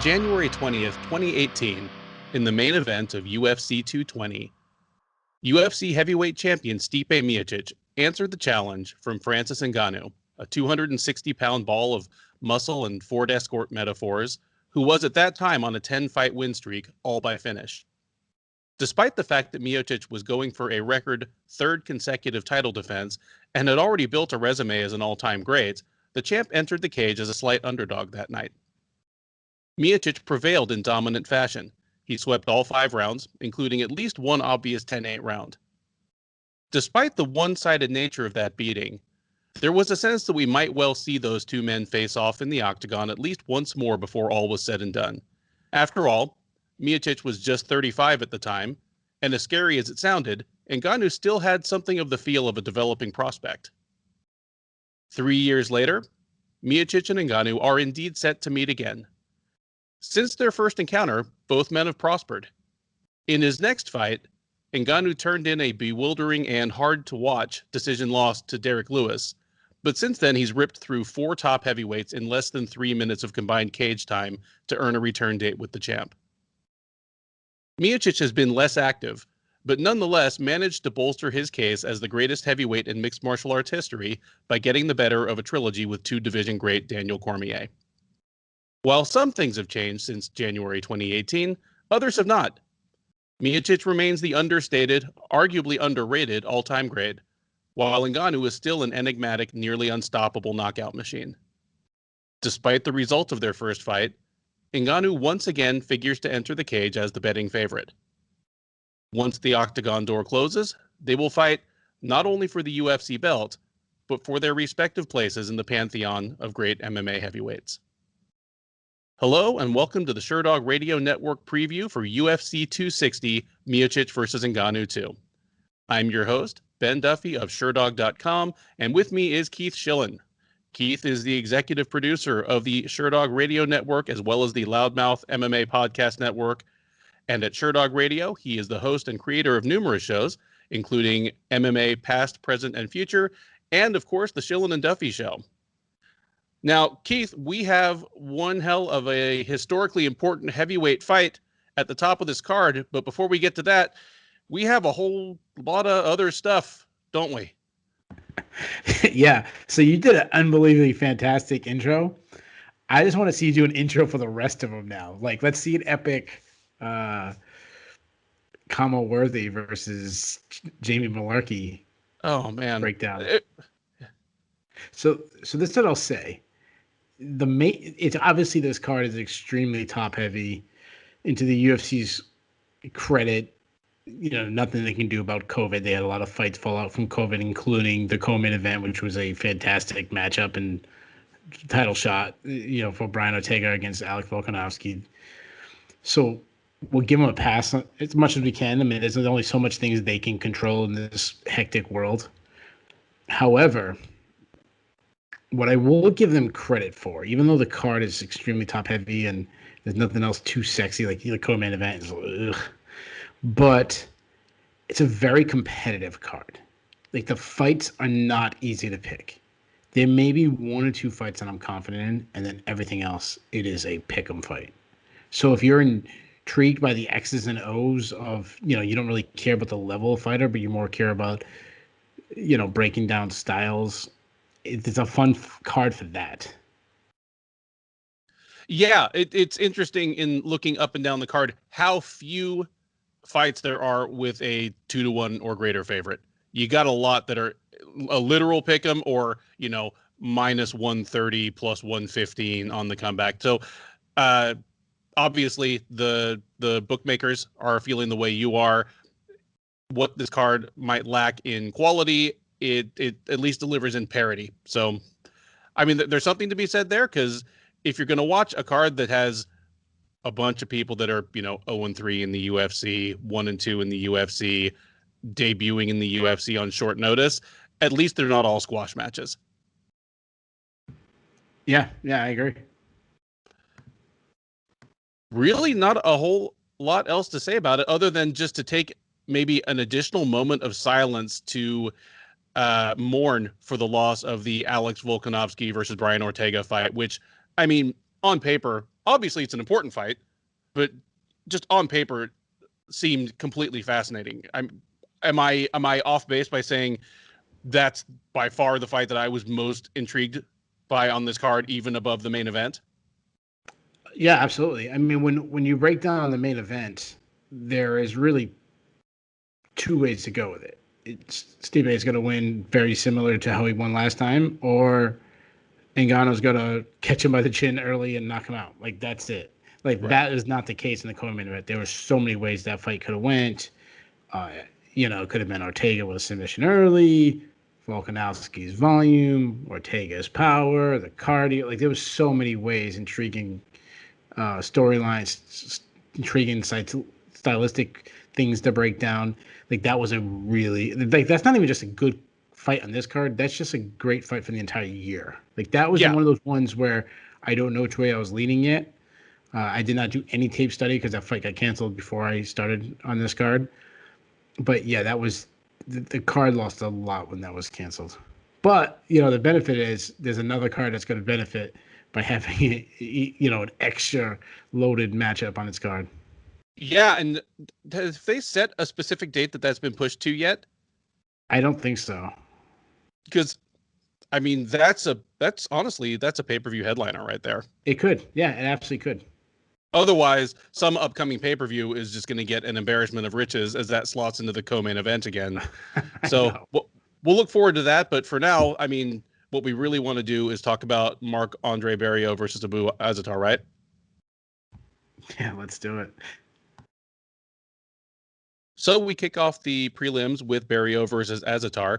January 20th, 2018, in the main event of UFC 220, UFC heavyweight champion Stipe Miocic answered the challenge from Francis Ngannou, a 260-pound ball of muscle and Ford Escort metaphors, who was at that time on a 10-fight win streak, all by finish. Despite the fact that Miocic was going for a record third consecutive title defense and had already built a resume as an all-time great, the champ entered the cage as a slight underdog that night. Miocic prevailed in dominant fashion. He swept all 5 rounds, including at least one obvious 10-8 round. Despite the one-sided nature of that beating, there was a sense that we might well see those two men face off in the octagon at least once more before all was said and done. After all, Miocic was just 35 at the time, and as scary as it sounded, Ngannou still had something of the feel of a developing prospect. 3 years later, Miocic and Ngannou are indeed set to meet again. Since their first encounter, both men have prospered. In his next fight, Ngannou turned in a bewildering and hard-to-watch decision loss to Derek Lewis, but since then he's ripped through 4 top heavyweights in less than 3 minutes of combined cage time to earn a return date with the champ. Miocic has been less active, but nonetheless managed to bolster his case as the greatest heavyweight in mixed martial arts history by getting the better of a trilogy with 2-division great Daniel Cormier. While some things have changed since January 2018, others have not. Miocic remains the understated, arguably underrated all-time great, while Ngannou is still an enigmatic, nearly unstoppable knockout machine. Despite the result of their first fight, Ngannou once again figures to enter the cage as the betting favorite. Once the octagon door closes, they will fight not only for the UFC belt, but for their respective places in the pantheon of great MMA heavyweights. Hello and welcome to the Sherdog Radio Network preview for UFC 260, Miocic vs. Ngannou 2. I'm your host, Ben Duffy of Sherdog.com, and with me is Keith Shillan. Keith is the executive producer of the Sherdog Radio Network as well as the Loudmouth MMA Podcast Network. And at Sherdog Radio, he is the host and creator of numerous shows, including MMA Past, Present, and Future, and of course, the Shillan and Duffy Show. Now, Keith, we have one hell of a historically important heavyweight fight at the top of this card, but before we get to that, we have a whole lot of other stuff, don't we? Yeah, so you did an unbelievably fantastic intro. I just want to see you do an intro for the rest of them now. Like, let's see an epic Khama Worthy versus Jamie Mullarkey breakdown. So this is what I'll say. It's obviously this card is extremely top heavy. Into the UFC's credit, nothing they can do about COVID. They had a lot of fights fall out from COVID, including the co-main event, which was a fantastic matchup and title shot, for Brian Ortega against Alex Volkanovski. So we'll give them a pass as much as we can. I mean, there's only so much things they can control in this hectic world. However, what I will give them credit for, even though the card is extremely top heavy and there's nothing else too sexy, like the co-main event is, but it's a very competitive card. Like, the fights are not easy to pick. There may be 1 or 2 fights that I'm confident in, and then everything else, it is a pick'em fight. So if you're intrigued by the X's and O's of, you don't really care about the level of fighter, but you more care about, breaking down styles, it's a fun card for that. Yeah, it's interesting in looking up and down the card how few fights there are with a 2-1 or greater favorite. You got a lot that are a literal pick'em or, minus 130 plus 115 on the comeback. So obviously the bookmakers are feeling the way you are. What this card might lack in quality, it at least delivers in parity. So, I mean, there's something to be said there, because if you're going to watch a card that has a bunch of people that are, 0-3 in the UFC, 1-2 in the UFC, debuting in the UFC on short notice, at least they're not all squash matches. Yeah, I agree. Really not a whole lot else to say about it other than just to take maybe an additional moment of silence to mourn for the loss of the Alex Volkanovski versus Brian Ortega fight, which, I mean, on paper, obviously it's an important fight, but just on paper it seemed completely fascinating. Am I off base by saying that's by far the fight that I was most intrigued by on this card, even above the main event? Yeah, absolutely. I mean, when you break down the main event, there is really two ways to go with it. Stipe is going to win very similar to how he won last time, or Ngannou's going to catch him by the chin early and knock him out. Like, that's it. Like, that is not the case in the co-main event. There were so many ways that fight could have went. It could have been Ortega with a submission early, Volkanovski's volume, Ortega's power, the cardio. Like, there was so many ways, intriguing storylines, intriguing stylistic things to break down. Like, that was a really, like, that's not even just a good fight on this card. That's just a great fight for the entire year. Like, that was one of those ones where I don't know which way I was leaning yet. I did not do any tape study because that fight got canceled before I started on this card. But yeah, that was the card lost a lot when that was canceled. But the benefit is there's another card that's going to benefit by having an extra loaded matchup on its card. Yeah, and have they set a specific date that's been pushed to yet? I don't think so. Because, I mean, that's a pay-per-view headliner right there. It could. Yeah, it absolutely could. Otherwise, some upcoming pay-per-view is just going to get an embarrassment of riches as that slots into the co-main event again. So we'll look forward to that. But for now, I mean, what we really want to do is talk about Marc-Andre Barriault versus Azaitar, right? Yeah, let's do it. So we kick off the prelims with Barriault versus Azaitar.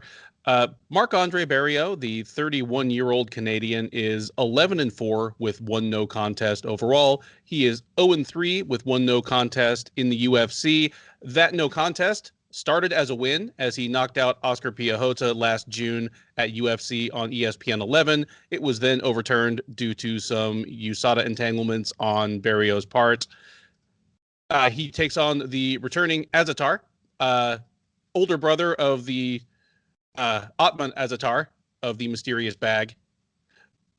Marc-Andre Barriault, the 31-year-old Canadian, is 11-4 with 1 no contest overall. He is 0-3 with 1 no contest in the UFC. That no contest started as a win as he knocked out Oscar Piahota last June at UFC on ESPN 11. It was then overturned due to some USADA entanglements on Barriault's part. He takes on the returning Azaitar, older brother of the Ottman Azaitar of the Mysterious Bag.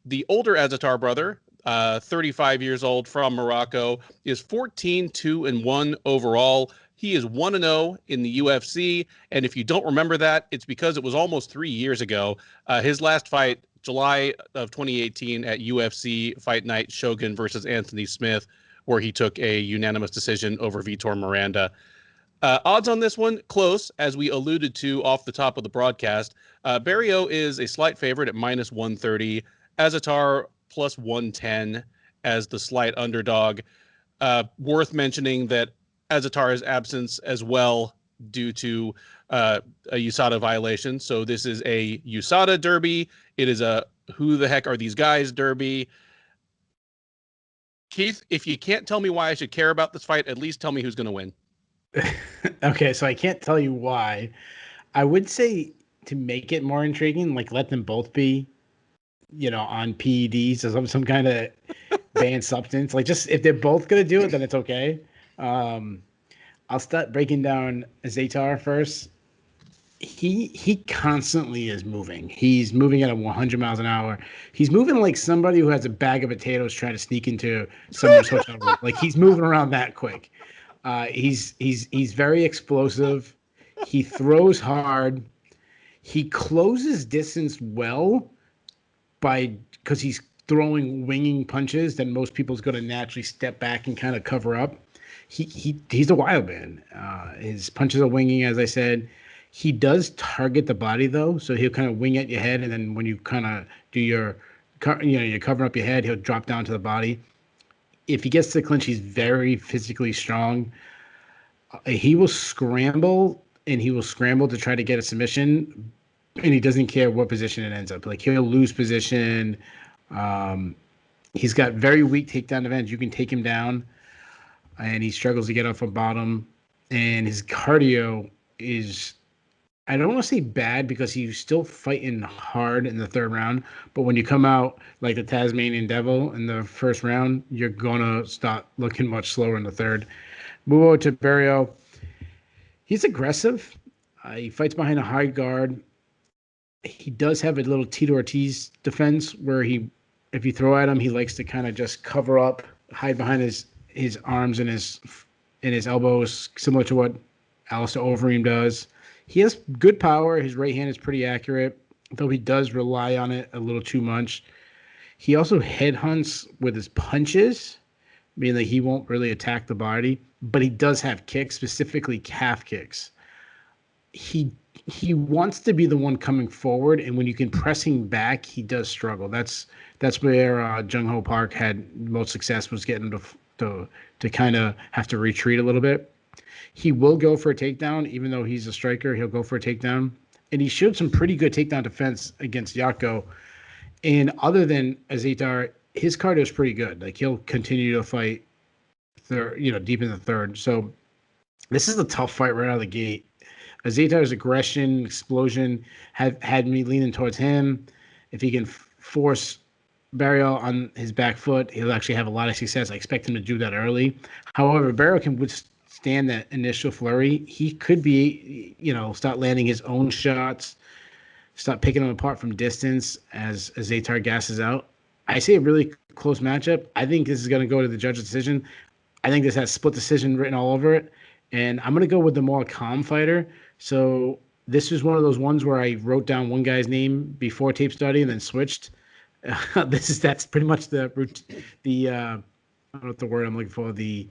The older Azaitar brother, 35 years old from Morocco, is 14-2-1 overall. He is 1-0 in the UFC, and if you don't remember that, it's because it was almost 3 years ago. His last fight, July of 2018 at UFC Fight Night, Shogun versus Anthony Smith, where he took a unanimous decision over Vitor Miranda. Odds on this one, close, as we alluded to off the top of the broadcast. Barriault is a slight favorite at -130. Azaitar +110 as the slight underdog. Worth mentioning that Azaitar's absence as well due to a USADA violation. So this is a USADA derby. It is a who the heck are these guys derby. Keith, if you can't tell me why I should care about this fight, at least tell me who's going to win. Okay, so I can't tell you why. I would say to make it more intriguing, like let them both be, on PEDs or some kind of banned substance. Like just if they're both going to do it, then it's okay. I'll start breaking down Azaitar first. He constantly is moving. He's moving at 100 miles an hour. He's moving like somebody who has a bag of potatoes trying to sneak into someone's hotel room. Like he's moving around that quick. He's very explosive. He throws hard. He closes distance well because he's throwing winging punches that most people's going to naturally step back and kind of cover up. He's a wild man. His punches are winging, as I said. He does target the body though, so he'll kind of wing at your head, and then when you kind of do you're covering up your head, he'll drop down to the body. If he gets to the clinch, he's very physically strong. He will scramble to try to get a submission, and he doesn't care what position it ends up. Like he'll lose position. He's got very weak takedown defense. You can take him down, and he struggles to get off a bottom. And his cardio is, I don't want to say bad because he's still fighting hard in the third round. But when you come out like the Tasmanian Devil in the first round, you're going to start looking much slower in the third. Move over to Barriault. He's aggressive. He fights behind a high guard. He does have a little Tito Ortiz defense where if you throw at him, he likes to kind of just cover up hide behind his arms and his elbows, similar to what Alistair Overeem does. He has good power. His right hand is pretty accurate, though he does rely on it a little too much. He also headhunts with his punches, meaning that he won't really attack the body, but he does have kicks, specifically calf kicks. He wants to be the one coming forward, and when you can press him back, he does struggle. That's where Jung Ho Park had most success, was getting to kind of have to retreat a little bit. He will go for a takedown, even though he's a striker. He'll go for a takedown, and he showed some pretty good takedown defense against Yako. And other than Azaitar, his cardio is pretty good. Like, he'll continue to fight deep in the third. So this is a tough fight right out of the gate. Azaitar's aggression, explosion had me leaning towards him. If he can force Barriault on his back foot, he'll actually have a lot of success. I expect him to do that early. However, Barriault can withstand that initial flurry. He could be, start landing his own shots, start picking them apart from distance as Azaitar gasses out. I see a really close matchup. I think this is going to go to the judge's decision. I think this has split decision written all over it. And I'm going to go with the more calm fighter. So this is one of those ones where I wrote down one guy's name before tape study and then switched. That's pretty much the I don't know what the word I'm looking for, the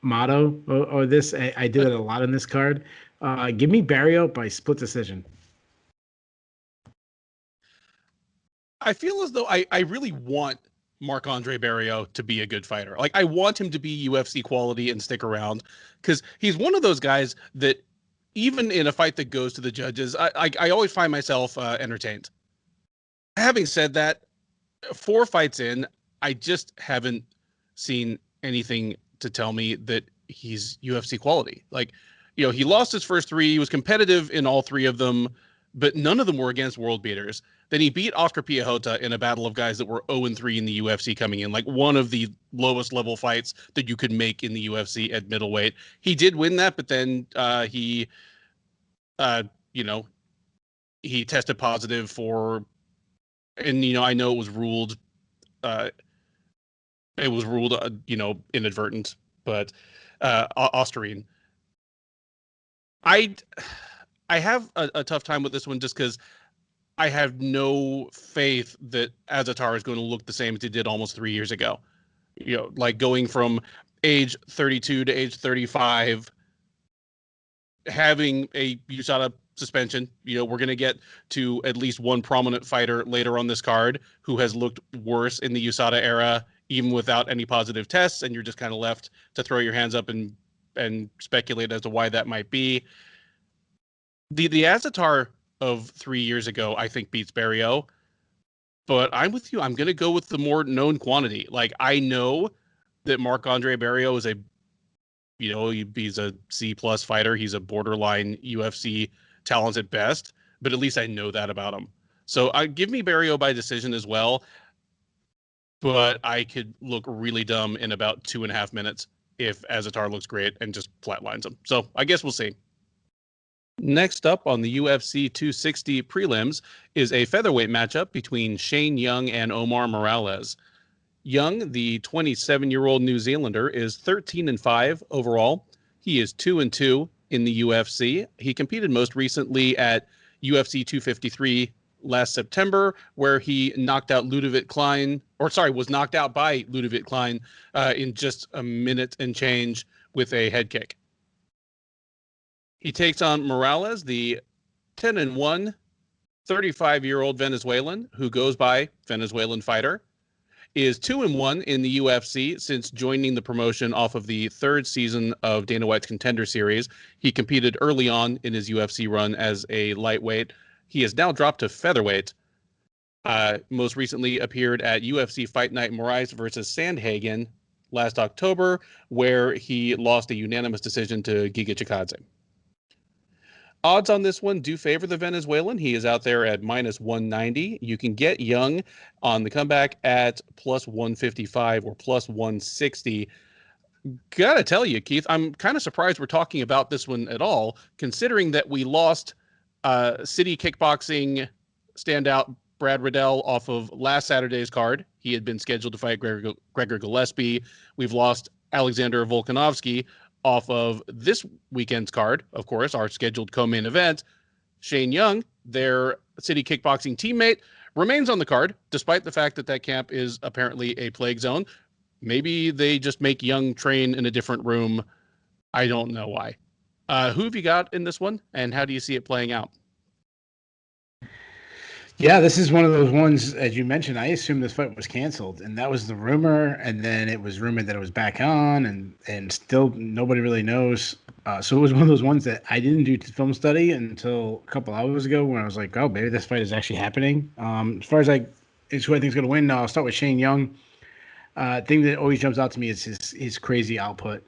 motto or this. I did it a lot in this card. Give me Barriault by split decision. I feel as though I really want Marc-Andre Barriault to be a good fighter. Like, I want him to be UFC quality and stick around, because he's one of those guys that even in a fight that goes to the judges, I always find myself entertained. Having said that, 4 fights in, I just haven't seen anything to tell me that he's UFC quality. Like, he lost his first 3. He was competitive in all 3 of them, but none of them were against world beaters. Then he beat Oscar Piechota in a battle of guys that were 0-3 in the UFC coming in, like one of the lowest level fights that you could make in the UFC at middleweight. He did win that, but then he tested positive for, and I know it was ruled inadvertent, but Osterine. I have a tough time with this one just because I have no faith that Azaitar is going to look the same as he did almost 3 years ago. Like going from age 32 to age 35, having a USADA suspension. We're going to get to at least one prominent fighter later on this card who has looked worse in the USADA era, even without any positive tests, and you're just kind of left to throw your hands up and speculate as to why that might be. The Azaitar of 3 years ago, I think, beats Barriault, but I'm with you. I'm going to go with the more known quantity. Like, I know that Marc-Andre Barriault is he's a C+ fighter. He's a borderline UFC talent at best, but at least I know that about him. So give me Barriault by decision as well, but I could look really dumb in about 2.5 minutes if Azaitar looks great and just flatlines him. So I guess we'll see. Next up on the UFC 260 prelims is a featherweight matchup between Shane Young and Omar Morales. Young, the 27-year-old New Zealander, is 13-5 overall. He is 2-2 in the UFC. He competed most recently at UFC 253 last September, where he knocked out was knocked out by Ludovic Klein in just a minute and change with a head kick. He takes on Morales, the 10-1, 35-year-old Venezuelan who goes by Venezuelan Fighter, is 2-1 in the UFC since joining the promotion off of the 3rd season of Dana White's Contender Series. He competed early on in his UFC run as a lightweight. He has now dropped to featherweight. Most recently appeared at UFC Fight Night Moraes versus Sandhagen last October, where he lost a unanimous decision to Giga Chikadze. Odds on this one do favor the Venezuelan. He is out there at -190. You can get Young on the comeback at +155 or +160. Gotta tell you, Keith, I'm kind of surprised we're talking about this one at all, considering that we lost City Kickboxing standout Brad Riddell off of last Saturday's card He had been scheduled to fight Gregor Gillespie. We've lost Alexander Volkanovski off of this weekend's card, of course, our scheduled co-main event. Shane Young, their City Kickboxing teammate, remains on the card, despite the fact that that camp is apparently a plague zone. Maybe they just make Young train in a different room. I don't know why. Who have you got in this one, and how do you see it playing out? Yeah, this is one of those ones, as you mentioned, I assumed this fight was canceled, and that was the rumor, and then it was rumored that it was back on, and still nobody really knows. So it was one of those ones that I didn't do film study until a couple hours ago when I was like, oh, maybe this fight is actually happening. As far as it's who I think is going to win, I'll start with Shane Young. Thing that always jumps out to me is his crazy output.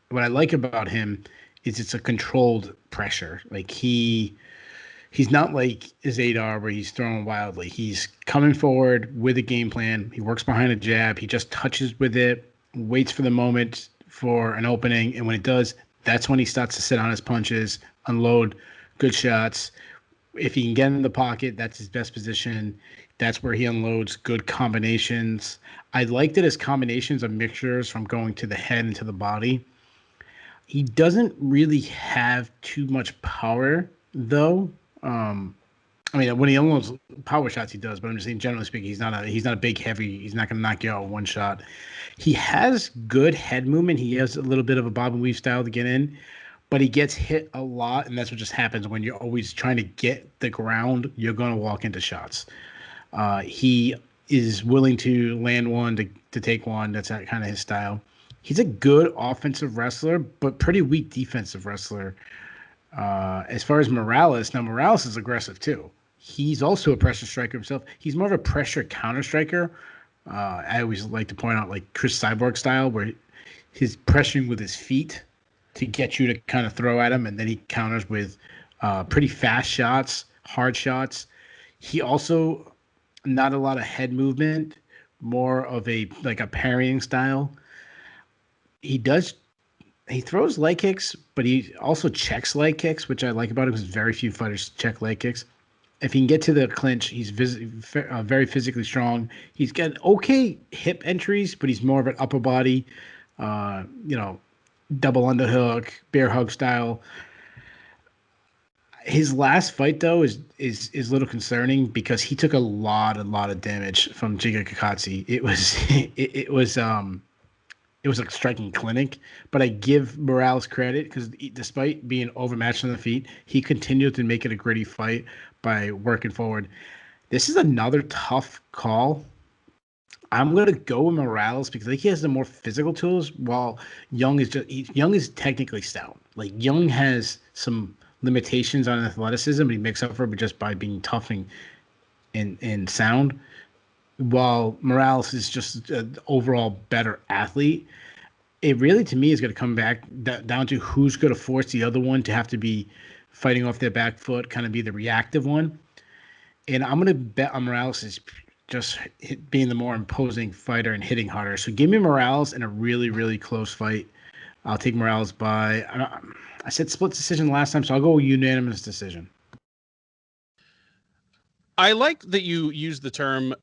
What I like about him is it's a controlled pressure. Like he's not like Azaitar where he's throwing wildly. He's coming forward with a game plan. He works behind a jab. He just touches with it, waits for the moment for an opening, and when it does, that's when he starts to sit on his punches, unload good shots. If he can get in the pocket, that's his best position. That's where he unloads good combinations. I liked it as combinations of mixtures from going to the head and to the body. He doesn't really have too much power, though. I mean, when he unloads power shots, he does. But I'm just saying, generally speaking, he's not a big, heavy. He's not going to knock you out with one shot. He has good head movement. He has a little bit of a bob and weave style to get in, but he gets hit a lot, and that's what just happens when you're always trying to get the ground. You're going to walk into shots. He is willing to land one to take one. That's kind of his style. He's a good offensive wrestler, but pretty weak defensive wrestler. As far as Morales is aggressive too. He's also a pressure striker himself. He's more of a pressure counter striker. I always like to point out like Chris Cyborg style, where he's pressuring with his feet to get you to kind of throw at him, and then he counters with pretty fast shots, hard shots. He also not a lot of head movement, more of a parrying style. He throws leg kicks, but he also checks leg kicks, which I like about him because very few fighters check leg kicks. If he can get to the clinch, he's very physically strong. He's got okay hip entries, but he's more of an upper body, double underhook, bear hug style. His last fight, though, is a little concerning because he took a lot of damage from Giga Kakatsi. It was a striking clinic, but I give Morales credit because despite being overmatched on the feet, he continued to make it a gritty fight by working forward. This is another tough call. I'm going to go with Morales because I think he has the more physical tools, while Young is technically stout. Like Young has some limitations on athleticism, but he makes up for it just by being tough and sound. While Morales is just an overall better athlete, it really, to me, is going to come back down to who's going to force the other one to have to be fighting off their back foot, kind of be the reactive one. And I'm going to bet on Morales is just being the more imposing fighter and hitting harder. So give me Morales in a really, really close fight. I'll take Morales by, I said split decision last time, so I'll go unanimous decision. I like that you use the term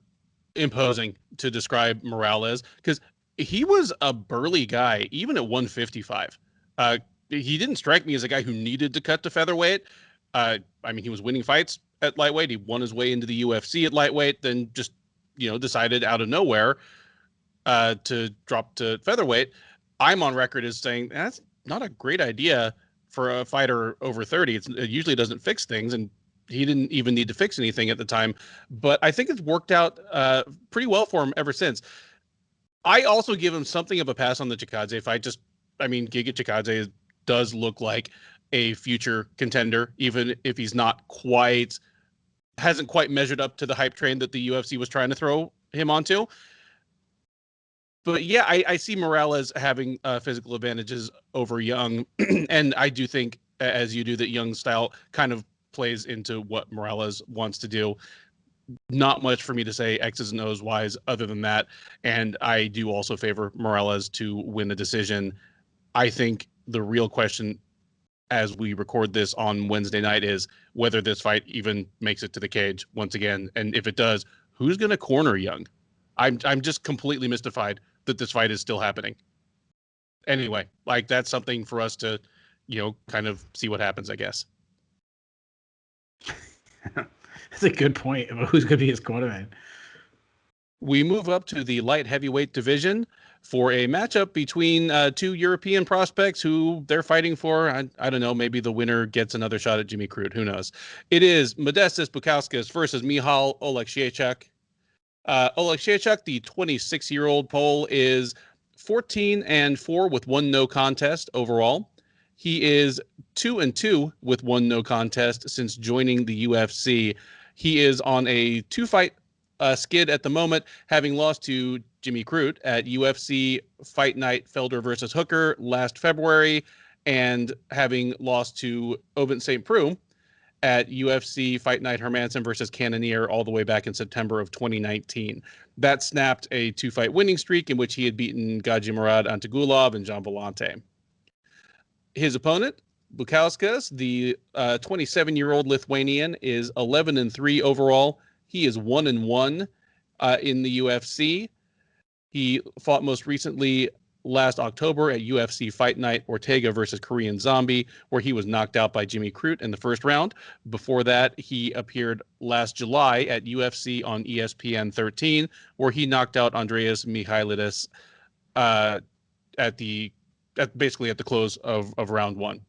imposing to describe Morales because he was a burly guy even at 155. He didn't strike me as a guy who needed to cut to featherweight. He was winning fights at lightweight. He won his way into the UFC at lightweight, then just decided out of nowhere to drop to featherweight. I'm on record as saying that's not a great idea for a fighter over 30. It usually doesn't fix things, and he didn't even need to fix anything at the time, but I think it's worked out pretty well for him ever since. I also give him something of a pass on the Chikadze fight. Giga Chikadze does look like a future contender, even if he's hasn't quite measured up to the hype train that the UFC was trying to throw him onto. But yeah, I see Morales having physical advantages over Young, and I do think, as you do, that Young's style kind of plays into what Morales wants to do. Not much for me to say X's and O's wise other than that. And I do also favor Morales to win the decision. I think the real question as we record this on Wednesday night is whether this fight even makes it to the cage once again. And if it does, who's going to corner Young? I'm just completely mystified that this fight is still happening. Anyway, like that's something for us to, kind of see what happens, I guess. That's a good point about who's going to be his cornerman. We move up to the light heavyweight division for a matchup between two European prospects who they're fighting for. I don't know. Maybe the winner gets another shot at Jimmy Crute. Who knows? It is Modestas Bukauskas versus Michal Oleksiejczuk. Oleksiejczuk, the 26-year-old Pole, is 14-4 with 1 no contest overall. He is 2-2 with 1 no contest since joining the UFC. He is on a 2-fight skid at the moment, having lost to Jimmy Crute at UFC Fight Night Felder versus Hooker last February, and having lost to Ovince St. Preux at UFC Fight Night Hermansson versus Cannonier all the way back in September of 2019. That snapped a 2-fight winning streak in which he had beaten Gadzhimurad Antagulov and Jean Vellante. His opponent, Bukauskas, the 27-year-old Lithuanian, is 11-3 overall. He is 1-1 in the UFC. He fought most recently last October at UFC Fight Night Ortega versus Korean Zombie, where he was knocked out by Jimmy Crute in the first round. Before that, he appeared last July at UFC on ESPN 13, where he knocked out Andreas Michailidis basically at the close of round 1.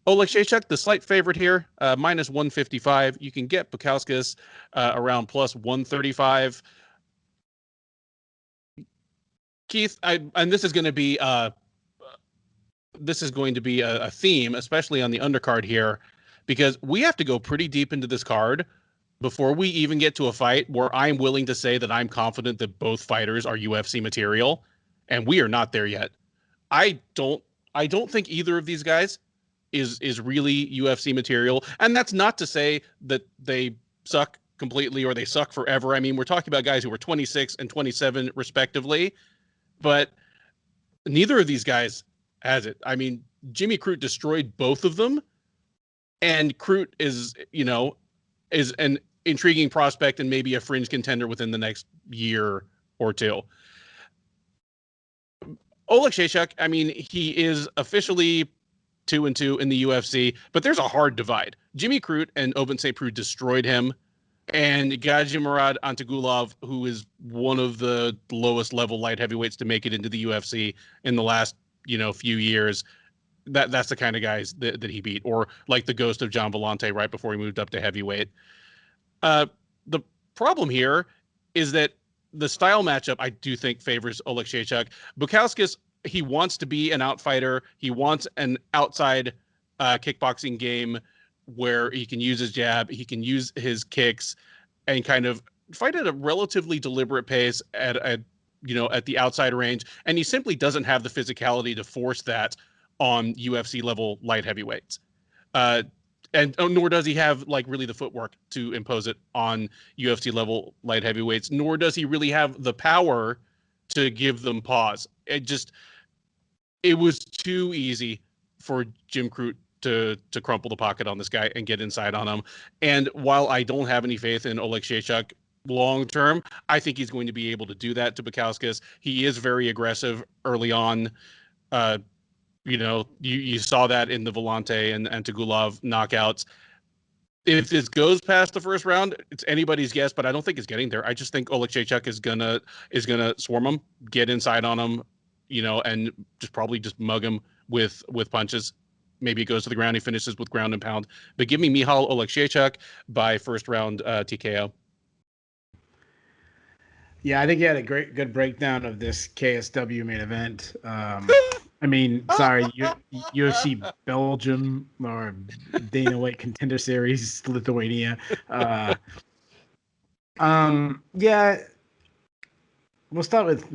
Oleksiejczuk, the slight favorite here, minus 155. You can get Bukauskas around plus 135. Keith, and this is going to be a theme, especially on the undercard here, because we have to go pretty deep into this card before we even get to a fight where I'm willing to say that I'm confident that both fighters are UFC material, and we are not there yet. I don't think either of these guys is really UFC material, and that's not to say that they suck completely or they suck forever. I mean, we're talking about guys who were 26 and 27 respectively. But neither of these guys has it. I mean, Jimmy Crute destroyed both of them, and Crute is an intriguing prospect and maybe a fringe contender within the next year or two. Oleksiejczuk, I mean, he is officially 2-2 in the UFC, but there's a hard divide. Jimmy Crute and Ovince St. Preux destroyed him. And Gadzhimurad Antagulov, who is one of the lowest level light heavyweights to make it into the UFC in the last, few years, that's the kind of guys that he beat, or like the ghost of Jean Vellante right before he moved up to heavyweight. The problem here is that the style matchup, I do think, favors Oleksiejczuk. Bukauskas, he wants to be an outfighter. He wants an outside kickboxing game where he can use his jab, he can use his kicks, and kind of fight at a relatively deliberate pace at the outside range. And he simply doesn't have the physicality to force that on UFC level light heavyweights. Nor does he have really the footwork to impose it on UFC level light heavyweights, nor does he really have the power to give them pause. It was too easy for Jim Crute to crumple the pocket on this guy and get inside on him. And while I don't have any faith in Oleksiejczuk long term, I think he's going to be able to do that to Bukauskas. He is very aggressive early on. You saw that in the Vellante and Antagulov knockouts. If this goes past the first round, it's anybody's guess, but I don't think it's getting there. I just think Oleksiejczuk is gonna swarm him, get inside on him, and just mug him with punches. Maybe it goes to the ground. He finishes with ground and pound. But give me Michal Oleksiejczuk by first round TKO. Yeah, I think you had a good breakdown of this KSW main event. UFC Belgium or Dana White Contender Series Lithuania. Yeah, we'll start with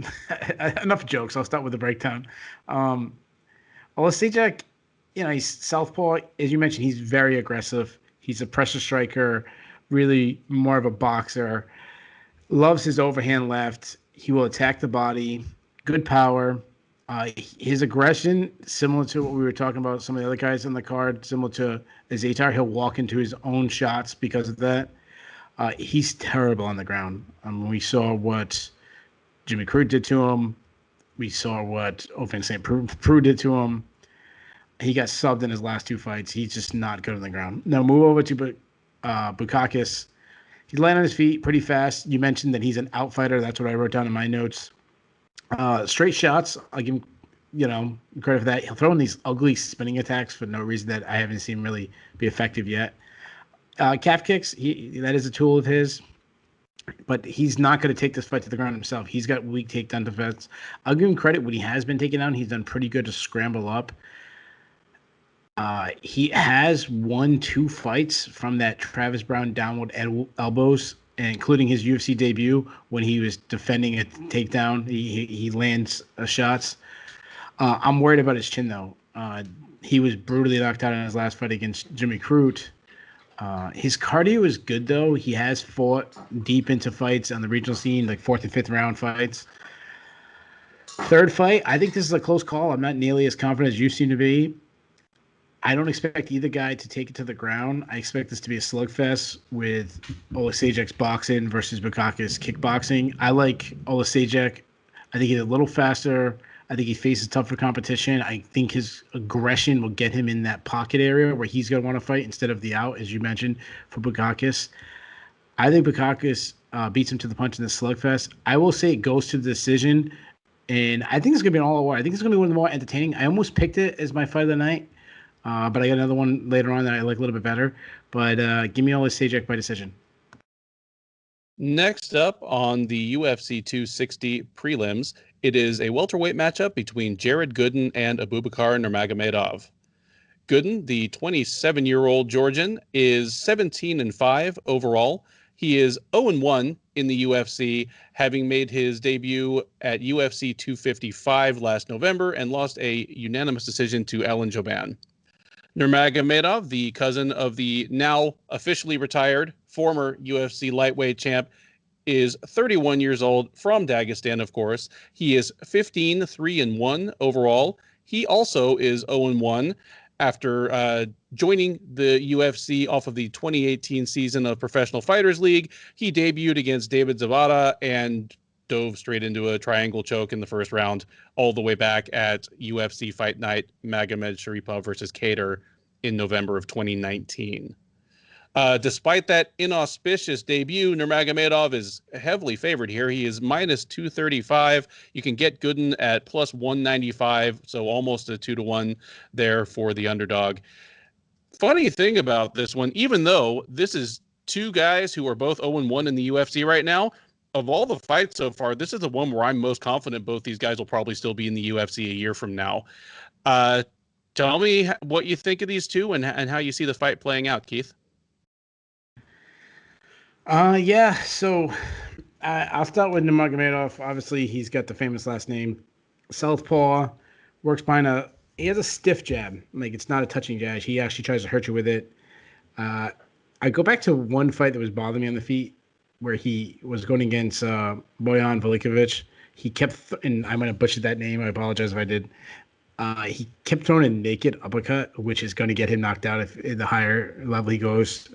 enough jokes. I'll start with the breakdown. Oleksiejczuk, he's southpaw. As you mentioned, he's very aggressive. He's a pressure striker, really more of a boxer. Loves his overhand left. He will attack the body. Good power. His aggression, similar to what we were talking about, some of the other guys on the card, similar to Azaitar, he'll walk into his own shots because of that. He's terrible on the ground. We saw what Jimmy Crute did to him. We saw what Vincent Prue did to him. He got subbed in his last 2 fights. He's just not good on the ground. Now move over to Bukauskas. He's landing on his feet pretty fast. You mentioned that he's an outfighter. That's what I wrote down in my notes. Straight shots. I'll give him, credit for that. He'll throw in these ugly spinning attacks for no reason that I haven't seen really be effective yet. Calf kicks. That is a tool of his. But he's not going to take this fight to the ground himself. He's got weak takedown defense. I'll give him credit when he has been taken down. He's done pretty good to scramble up. He has won 2 fights from that Travis Brown downward elbows, including his UFC debut when he was defending a takedown. He lands shots. I'm worried about his chin, though. He was brutally knocked out in his last fight against Jimmy Crute. His cardio is good, though. He has fought deep into fights on the regional scene, like 4th and 5th round fights. Third fight, I think this is a close call. I'm not nearly as confident as you seem to be. I don't expect either guy to take it to the ground. I expect this to be a slugfest with Oleksiejczuk's boxing versus Bukauskas kickboxing. I like Oleksiejczuk. I think he's a little faster. I think he faces tougher competition. I think his aggression will get him in that pocket area where he's going to want to fight instead of the out, as you mentioned, for Bukauskas. I think Bukauskas beats him to the punch in the slugfest. I will say it goes to the decision, and I think it's going to be an all-out war. I think it's going to be one of the more entertaining. I almost picked it as my fight of the night. But I got another one later on that I like a little bit better. But give me Oleksiejczuk by decision. Next up on the UFC 260 prelims, it is a welterweight matchup between Jared Gooden and Abubakar Nurmagomedov. Gooden, the 27-year-old Georgian, is 17-5 overall. He is 0-1 in the UFC, having made his debut at UFC 255 last November and lost a unanimous decision to Alan Jouban. Nurmagomedov, the cousin of the now officially retired former UFC lightweight champ, is 31 years old, from Dagestan, of course. He is 15-3-1 overall. He also is 0-1 after joining the UFC off of the 2018 season of Professional Fighters League. He debuted against David Zawada and dove straight into a triangle choke in the first round, all the way back at UFC Fight Night Magomed Sharipov versus Kattar in November of 2019. Despite that inauspicious debut, Nurmagomedov is heavily favored here. He is minus 235. You can get Gooden at plus 195, so almost a 2-1 there for the underdog. Funny thing about this one, even though this is 2 guys who are both 0-1 in the UFC right now, of all the fights so far, this is the one where I'm most confident both these guys will probably still be in the UFC a year from now. Tell me what you think of these 2 and how you see the fight playing out, Keith. So I'll start with Nurmagomedov. Obviously, he's got the famous last name. Southpaw, works behind he has a stiff jab. Like, it's not a touching jab. He actually tries to hurt you with it. I go back to one fight that was bothering me on the feet, where he was going against Bojan Veljković. He kept, and I'm going to butcher that name. I apologize if I did. He kept throwing a naked uppercut, which is going to get him knocked out if the higher level he goes,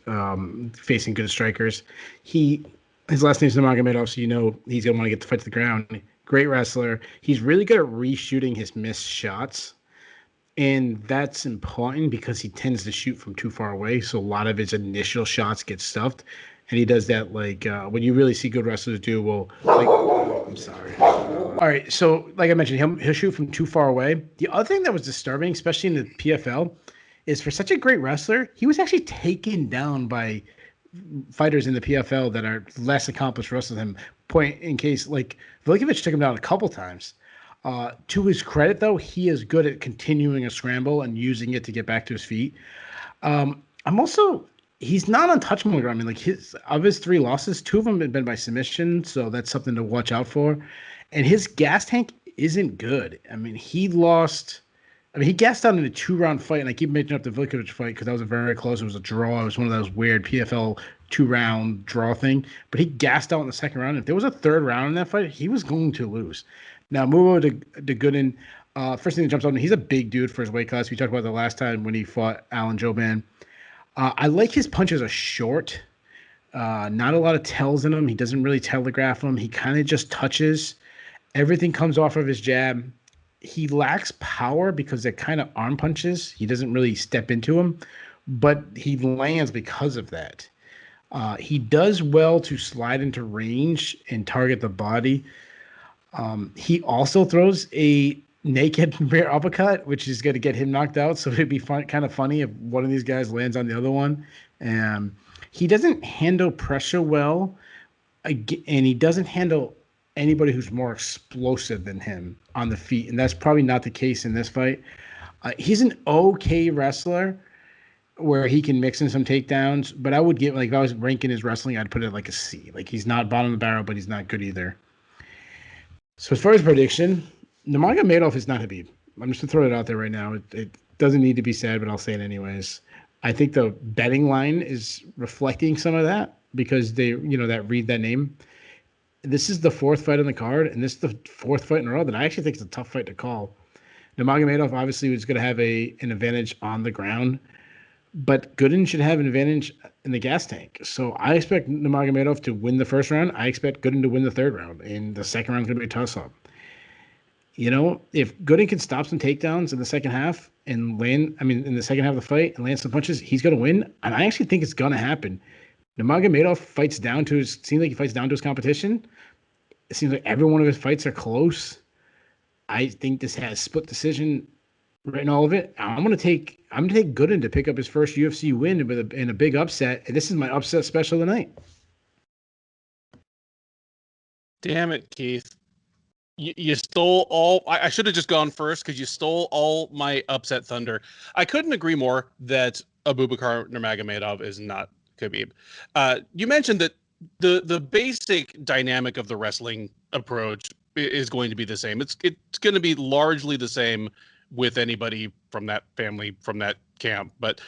facing good strikers. His last name's Nurmagomedov, so he's going to want to get the fight to the ground. Great wrestler. He's really good at reshooting his missed shots. And that's important because he tends to shoot from too far away. So a lot of his initial shots get stuffed. And he does that, like, when you really see good wrestlers do, I'm sorry. All right, so like I mentioned, he'll shoot from too far away. The other thing that was disturbing, especially in the PFL, is for such a great wrestler, he was actually taken down by fighters in the PFL that are less accomplished wrestlers than him. Point in case, like, Veljković took him down a couple times. To his credit, though, he is good at continuing a scramble and using it to get back to his feet. He's not untouchable. I mean, like, of his 3 losses, 2 of them have been by submission, so that's something to watch out for. And his gas tank isn't good. I mean, he gassed out in a 2-round fight, and I keep making up the Veljković fight because that was very close. It was a draw. It was one of those weird PFL 2-round draw thing. But he gassed out in the second round. If there was a 3rd round in that fight, he was going to lose. Now, move over to Gooden. First thing that jumps out, he's a big dude for his weight class. We talked about the last time when he fought Alan Jouban. I like his punches are short. Not a lot of tells in him. He doesn't really telegraph them. He kind of just touches. Everything comes off of his jab. He lacks power because they're kind of arm punches. He doesn't really step into them, but he lands because of that. He does well to slide into range and target the body. He also throws a naked rear uppercut, which is going to get him knocked out. So it'd be kind of funny if one of these guys lands on the other one. He doesn't handle pressure well, and he doesn't handle anybody who's more explosive than him on the feet, and that's probably not the case in this fight. He's an okay wrestler where he can mix in some takedowns, but I would give, like, if I was ranking his wrestling, I'd put it like a C. Like, he's not bottom of the barrel, but he's not good either. So as far as prediction, Nurmagomedov is not Khabib. I'm just going to throw it out there right now. It doesn't need to be said, but I'll say it anyways. I think the betting line is reflecting some of that because they, that read that name. This is the fourth fight on the card, and this is the fourth fight in a row that I actually think is a tough fight to call. Nurmagomedov obviously was going to have an advantage on the ground, but Gooden should have an advantage in the gas tank. So I expect Nurmagomedov to win the first round. I expect Gooden to win the third round, and the second round is going to be a toss-up. If Gooden can stop some takedowns in the second half and in the second half of the fight and land some punches, he's going to win. And I actually think it's going to happen. Nurmagomedov seems like he fights down to his competition. It seems like every one of his fights are close. I think this has split decision in all of it. I'm gonna take Gooden to pick up his first UFC win in a big upset, and this is my upset special tonight. Damn it, Keith! You stole all. I should have just gone first because you stole all my upset thunder. I couldn't agree more that Abubakar Nurmagomedov is not Khabib. You mentioned that the basic dynamic of the wrestling approach is going to be the same. It's going to be largely the same with anybody from that family, from that camp. But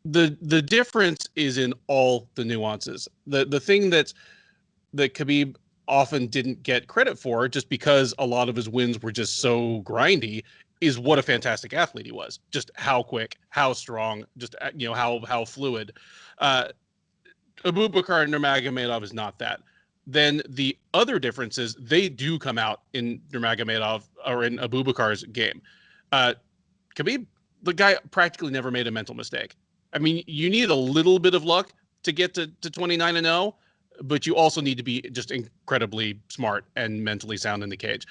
the difference is in all the nuances. The thing that Khabib often didn't get credit for, just because a lot of his wins were just so grindy, is what a fantastic athlete he was. Just how quick, how strong, just how fluid. Abubakar Nurmagomedov is not that. Then the other differences, they do come out in Nurmagomedov or in Abubakar's game. Khabib, the guy practically never made a mental mistake. I mean, you need a little bit of luck to get to 29-0, but you also need to be just incredibly smart and mentally sound in the cage.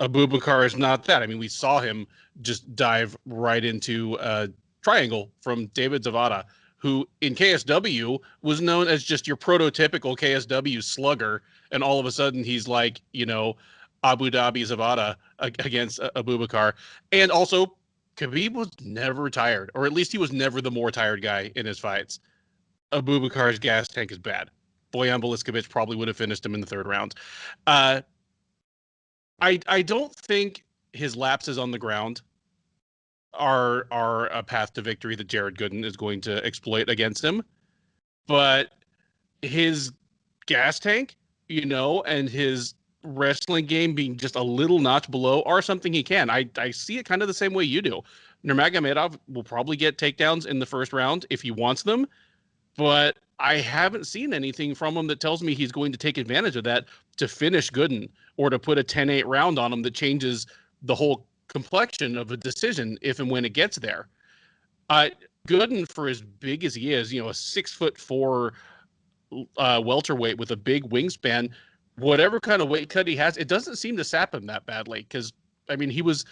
Abubakar is not that. I mean, we saw him just dive right into a triangle from David Zawada, who in KSW was known as just your prototypical KSW slugger. And all of a sudden he's like, Abu Dhabi Zawada against Abubakar. And also Khabib was never tired, or at least he was never the more tired guy in his fights. Abubakar's gas tank is bad. Bojan Velickovic probably would have finished him in the third round. I don't think his lapses on the ground are a path to victory that Jared Gooden is going to exploit against him. But his gas tank, and his wrestling game being just a little notch below are something he can. I see it kind of the same way you do. Nurmagomedov will probably get takedowns in the first round if he wants them, but I haven't seen anything from him that tells me he's going to take advantage of that to finish Gooden or to put a 10-8 round on him that changes the whole complexion of a decision if and when it gets there. Gooden, for as big as he is, a 6'4" welterweight with a big wingspan, whatever kind of weight cut he has, it doesn't seem to sap him that badly. Because he was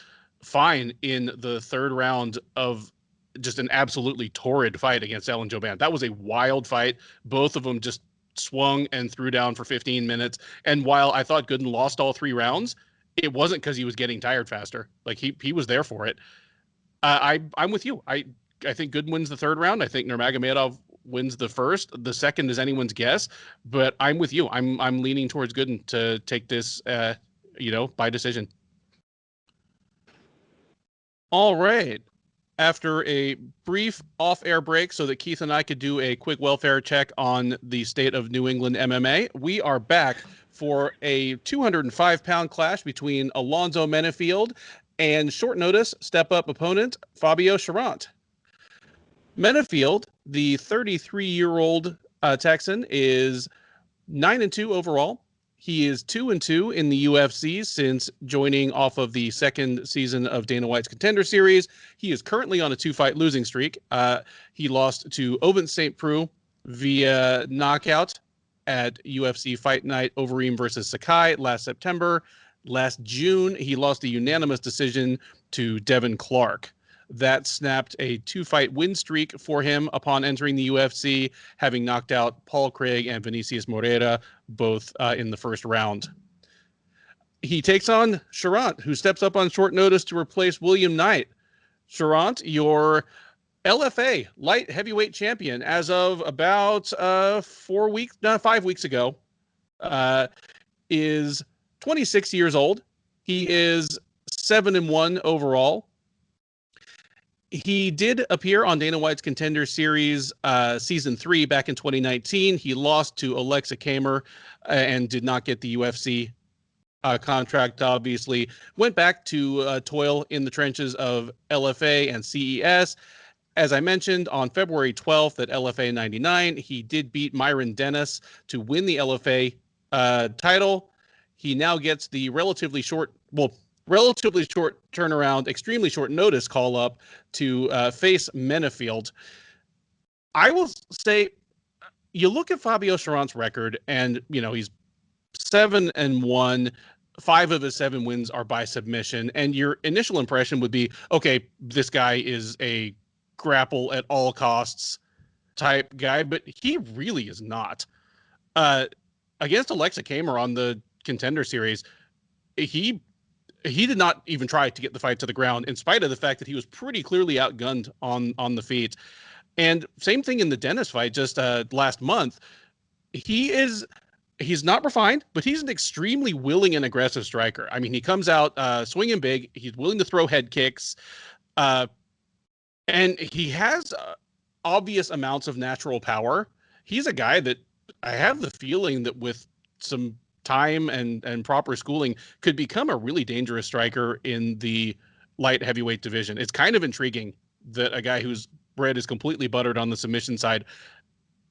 fine in the third round of just an absolutely torrid fight against Ellen Joban. That was a wild fight. Both of them just swung and threw down for 15 minutes. And while I thought Gooden lost all 3 rounds, it wasn't because he was getting tired faster. Like he was there for it. I'm with you. I think Gooden wins the third round. I think Nurmagomedov wins the first. The second is anyone's guess, but I'm with you. I'm leaning towards Gooden to take this, by decision. All right. After a brief off-air break so that Keith and I could do a quick welfare check on the state of New England MMA, we are back for a 205-pound clash between Alonzo Menifield and short notice step-up opponent Fabio Cherant. Menifield, the 33-year-old Texan is 9-2 overall. He is 2-2 in the UFC since joining off of the second season of Dana White's Contender Series. He is currently on a 2-fight losing streak. He lost to Ovince St. Preux via knockout at UFC Fight Night Overeem versus Sakai last September. Last June, he lost a unanimous decision to Devin Clark. That snapped a 2-fight win streak for him upon entering the UFC, having knocked out Paul Craig and Vinicius Moreira, both in the first round. He takes on Cherant, who steps up on short notice to replace William Knight. Cherant, your LFA light heavyweight champion as of about 5 weeks ago, is 26 years old. He is 7-1 overall. He did appear on Dana White's Contender Series Season 3 back in 2019. He lost to Oleksiejczuk and did not get the UFC contract, obviously. Went back to toil in the trenches of LFA and CES. As I mentioned, on February 12th at LFA 99, he did beat Myron Dennis to win the LFA title. He now gets the relatively short turnaround, extremely short notice call up to face Menifield. I will say, you look at Fabio Cherant's record, and he's 7-1. 5 of his 7 wins are by submission, and your initial impression would be, okay, this guy is a grapple at all costs type guy, but he really is not. Against Oleksiejczuk on the Contender Series, he did not even try to get the fight to the ground, in spite of the fact that he was pretty clearly outgunned on the feet. And same thing in the Dennis fight just last month. He's not refined, but he's an extremely willing and aggressive striker. I mean, he comes out swinging big. He's willing to throw head kicks. And he has obvious amounts of natural power. He's a guy that I have the feeling that with some time and proper schooling could become a really dangerous striker in the light heavyweight division. It's kind of intriguing that a guy whose bread is completely buttered on the submission side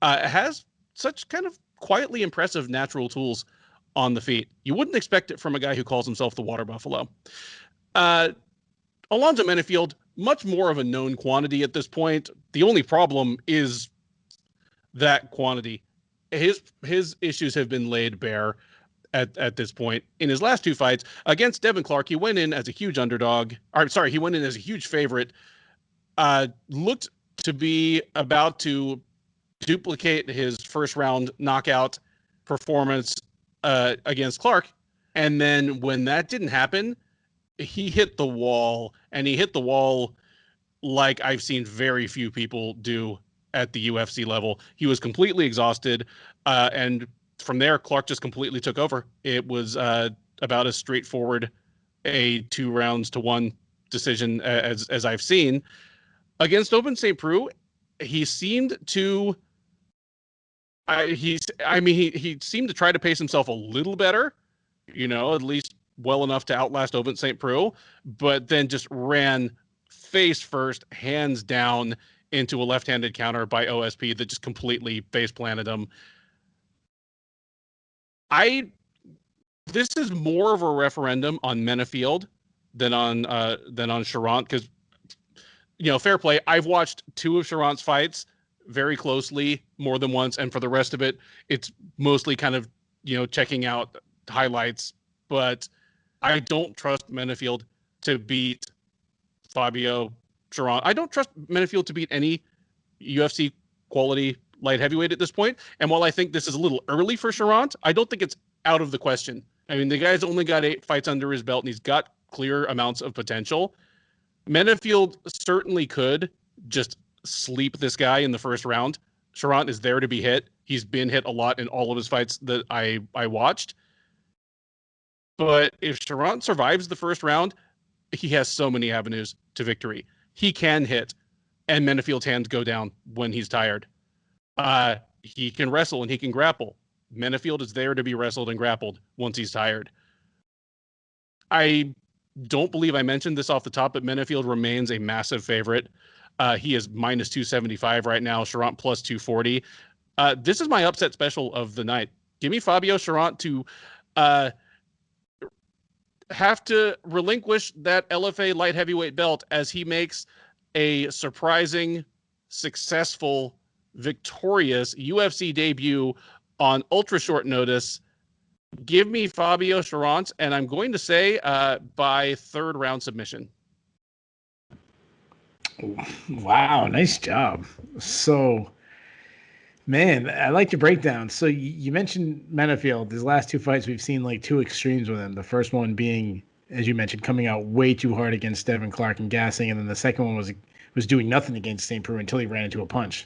has such kind of quietly impressive natural tools on the feet. You wouldn't expect it from a guy who calls himself the Water Buffalo. Alonzo Menifield, much more of a known quantity at this point. The only problem is that quantity. His issues have been laid bare at this point. In his last 2 fights against Devin Clark, he went in as a huge underdog. He went in as a huge favorite. Looked to be about to duplicate his first round knockout performance against Clark. And then when that didn't happen, he hit the wall, and he hit the wall like I've seen very few people do at the UFC level. He was completely exhausted. And from there, Clark just completely took over. It was about as straightforward a 2-1 decision as I've seen. Against Ovince St. Preux, he seemed to he seemed to try to pace himself a little better, at least well enough to outlast Ovince St. Preux, but then just ran face first, hands down into a left-handed counter by OSP that just completely face planted him. This is more of a referendum on Menifield than on Cherant, because fair play. I've watched 2 of Cherant's fights very closely more than once, and for the rest of it, it's mostly kind of checking out highlights. But I don't trust Menifield to beat Fabio Cherant. I don't trust Menifield to beat any UFC quality light heavyweight at this point. And while I think this is a little early for Cherant, I don't think it's out of the question. I mean, the guy's only got 8 fights under his belt, and he's got clear amounts of potential. Menifield certainly could just sleep this guy in the first round. Cherant is there to be hit. He's been hit a lot in all of his fights that I watched. But if Cherant survives the first round, he has so many avenues to victory. He can hit, and Menifield's hands go down when he's tired. He can wrestle and he can grapple. Menifield is there to be wrestled and grappled once he's tired. I don't believe I mentioned this off the top, but Menifield remains a massive favorite. He is -275 right now. Cherant +240. This is my upset special of the night. Give me Fabio Cherant to have to relinquish that LFA light heavyweight belt as he makes a surprising, successful, victorious UFC debut on ultra short notice. Give me Fabio Cherant, and I'm going to say by third round submission. Wow, nice job. So, man, I like your breakdown. So you mentioned Menifield. His last 2 fights, we've seen like 2 extremes with him. The first one being, as you mentioned, coming out way too hard against Devin Clark and gassing, and then the second one was doing nothing against St. Preux until he ran into a punch.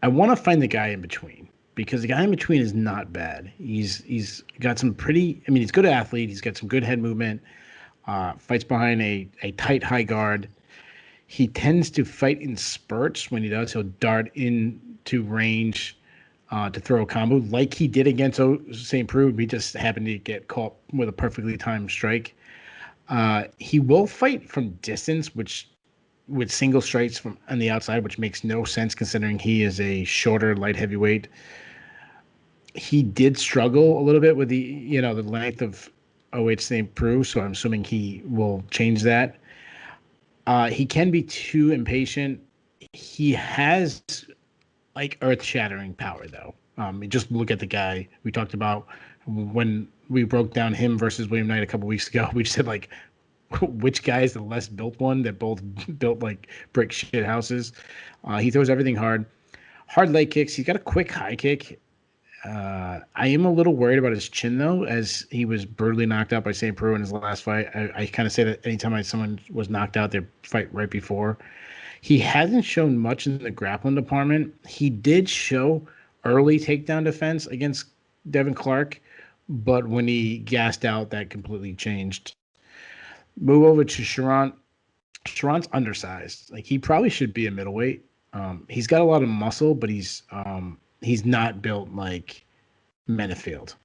I want to find the guy in between, because the guy in between is not bad. He's got some pretty. I mean, he's a good athlete. He's got some good head movement. Fights behind a tight high guard. He tends to fight in spurts. When he does, he'll dart into range to throw a combo, like he did against St. Preux. He just happened to get caught with a perfectly timed strike. He will fight from distance, which with single strikes from on the outside, which makes no sense considering he is a shorter light heavyweight. He did struggle a little bit with the length of OH St. Preux, so I'm assuming he will change that. He can be too impatient. He has like earth-shattering power, though. Just look at the guy we talked about when we broke down him versus William Knight a couple weeks ago. We said like, which guy is the less built one? That both built like brick shit houses. He throws everything hard leg kicks. He's got a quick high kick. I am a little worried about his chin, though, as he was brutally knocked out by St. Preux in his last fight. I kind of say that anytime someone was knocked out, they fight right before. He hasn't shown much in the grappling department. He did show early takedown defense against Devin Clark, but when he gassed out, that completely changed. Move over to Cherant. Cherant's undersized. Like, he probably should be a middleweight. He's got a lot of muscle, but he's not built like Menifield.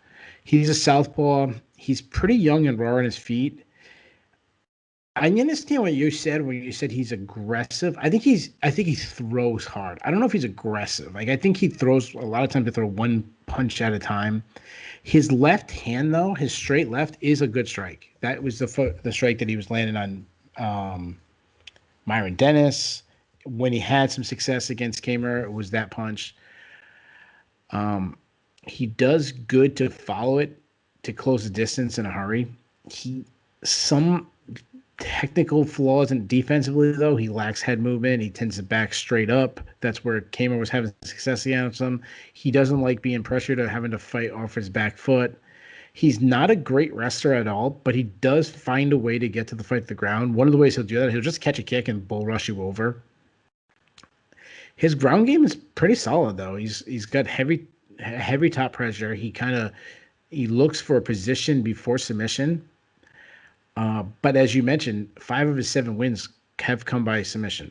He's a southpaw. He's pretty young and raw on his feet. I understand what you said when you said he's aggressive. I think he throws hard. I don't know if he's aggressive. Like, I think he throws a lot of time to throw one punch at a time. His left hand, though, his straight left is a good strike. That was the strike that he was landing on Myron Dennis. When he had some success against Khama, it was that punch. He does good to follow it to close the distance in a hurry. Some technical flaws and defensively, though. He lacks head movement. He tends to back straight up. That's where Khama was having success against him. He doesn't like being pressured or having to fight off his back foot. He's not a great wrestler at all, but he does find a way to get to the fight to the ground. One of the ways he'll do that, he'll just catch a kick and bull rush you over. His ground game is pretty solid, though. He's got heavy top pressure. He looks for a position before submission. But as you mentioned, 5 of his 7 wins have come by submission.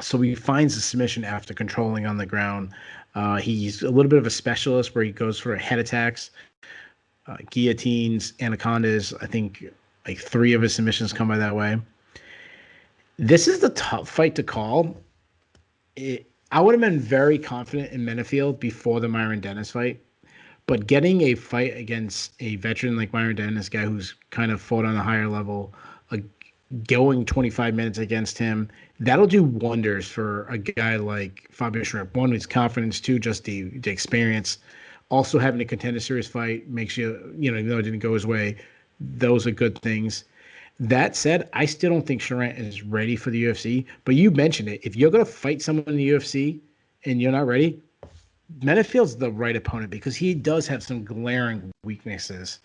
So he finds the submission after controlling on the ground. He's a little bit of a specialist where he goes for head attacks, guillotines, anacondas. I think like 3 of his submissions come by that way. This is the tough fight to call. I would have been very confident in Menifield before the Myron Dennis fight. But getting a fight against a veteran like Myron Dennis, guy who's kind of fought on a higher level, going 25 minutes against him, that'll do wonders for a guy like Fabio Cherant. 1, his confidence. 2, just the experience. Also, having a contender series fight makes you, even though it didn't go his way, those are good things. That said, I still don't think Cherant is ready for the UFC. But you mentioned it. If you're going to fight someone in the UFC and you're not ready, Menifield's the right opponent because he does have some glaring weaknesses.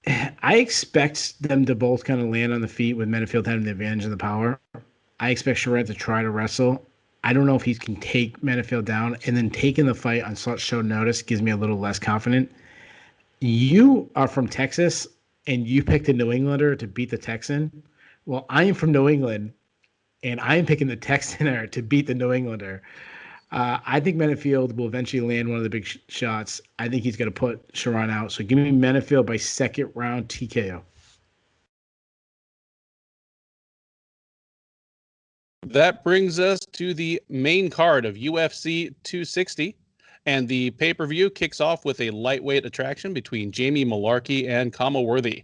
I expect them to both kind of land on the feet with Menifield having the advantage of the power. I expect Cherant to try to wrestle. I don't know if he can take Menifield down, and then taking the fight on such short notice gives me a little less confident. You are from Texas, and you picked a New Englander to beat the Texan. Well, I am from New England, and I am picking the Texaner to beat the New Englander. I think Menifield will eventually land one of the big shots. I think he's going to put Cherant out. So give me Menifield by second round TKO. That brings us to the main card of UFC 260. And the pay-per-view kicks off with a lightweight attraction between Jamie Mullarkey and Khama Worthy.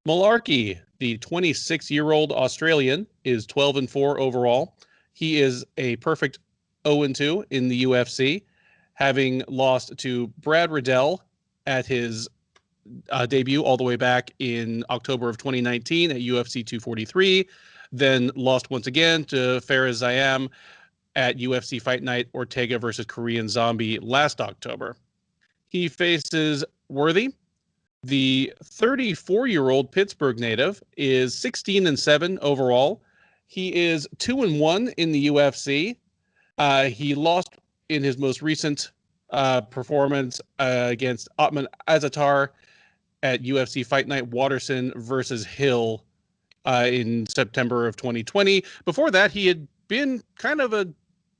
Mullarkey, the 26-year-old Australian, is 12-4 overall. He is a perfect 0-2 in the UFC, having lost to Brad Riddell at his debut all the way back in October of 2019 at UFC 243, then lost once again to Fares Zayam at UFC Fight Night Ortega versus Korean Zombie last October. He faces Worthy. The 34-year-old Pittsburgh native is 16-7 overall. He is 2-1 in the UFC. He lost in his most recent performance against Otman Azaitar at UFC Fight Night Waterson versus Hill in September of 2020. Before that, he had been kind of a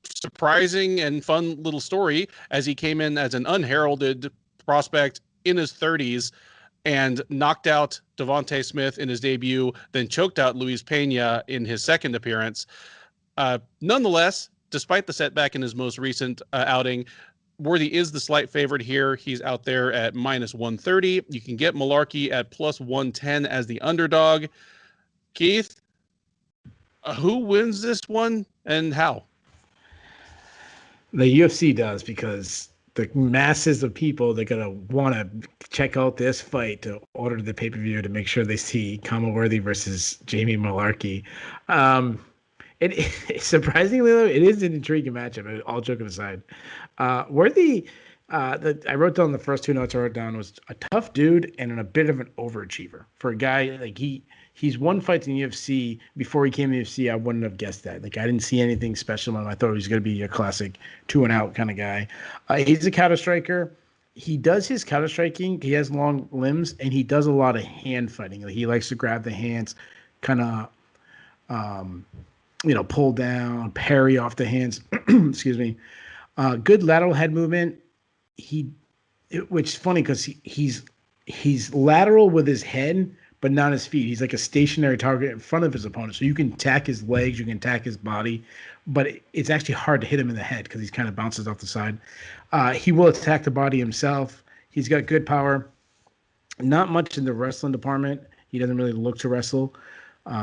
surprising and fun little story as he came in as an unheralded prospect in his 30s and knocked out Devontae Smith in his debut, then choked out Luis Pena in his second appearance. Nonetheless, despite the setback in his most recent outing, Worthy is the slight favorite here. He's out there at -130. You can get Mullarkey at +110 as the underdog. Keith, who wins this one and how? The UFC does, because the masses of people that are going to want to check out this fight to order the pay-per-view to make sure they see Khama Worthy versus Jamie Mullarkey. Surprisingly, though, it is an intriguing matchup, all joking aside. Worthy, I wrote down the first two notes I wrote down, was a tough dude and a bit of an overachiever. For a guy, like he's won fights in UFC. Before he came to UFC, I wouldn't have guessed that. Like, I didn't see anything special in him. I thought he was going to be a classic 2-and-out kind of guy. He's a counter striker. He does his counter striking. He has long limbs, and he does a lot of hand fighting. Like, he likes to grab the hands, kind of, pull down, parry off the hands. Excuse me. Good lateral head movement. Which is funny because he's lateral with his head, but not his feet. He's like a stationary target in front of his opponent. So you can attack his legs, you can attack his body, but it's actually hard to hit him in the head because he kind of bounces off the side. He will attack the body himself. He's got good power. Not much in the wrestling department. He doesn't really look to wrestle.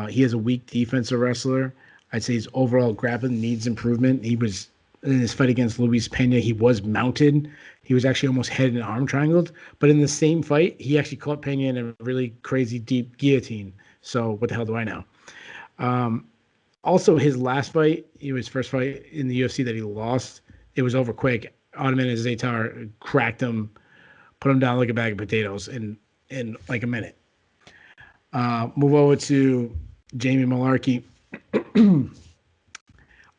He is a weak defensive wrestler. I'd say his overall grappling needs improvement. He was, in his fight against Luis Pena, he was mounted. He was actually almost head and arm triangled. But in the same fight, he actually caught Pena in a really crazy deep guillotine. So what the hell do I know? Also, his last fight, his first fight in the UFC that he lost, it was over quick. Otman Azaitar cracked him, put him down like a bag of potatoes in like a minute. Move over to Jamie Mullarkey.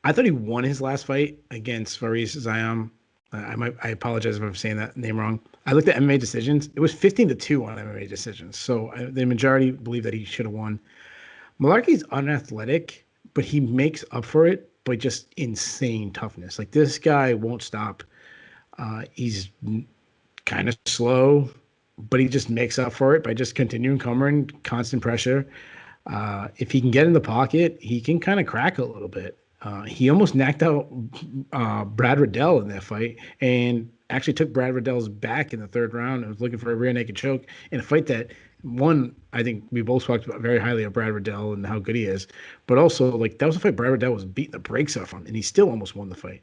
I thought he won his last fight against Fares Zayam. I apologize if I'm saying that name wrong. I looked at MMA decisions. It was 15-2 on MMA decisions. So the majority believe that he should have won. Mullarkey's unathletic, but he makes up for it by just insane toughness. Like, this guy won't stop. He's kind of slow, but he just makes up for it by just continuing covering, constant pressure. If he can get in the pocket, he can kind of crack a little bit. He almost knocked out Brad Riddell in that fight, and actually took Brad Riddell's back in the third round and was looking for a rear naked choke in a fight that, one, I think we both talked about very highly of Brad Riddell and how good he is, but also, like, that was a fight Brad Riddell was beating the brakes off him, and he still almost won the fight.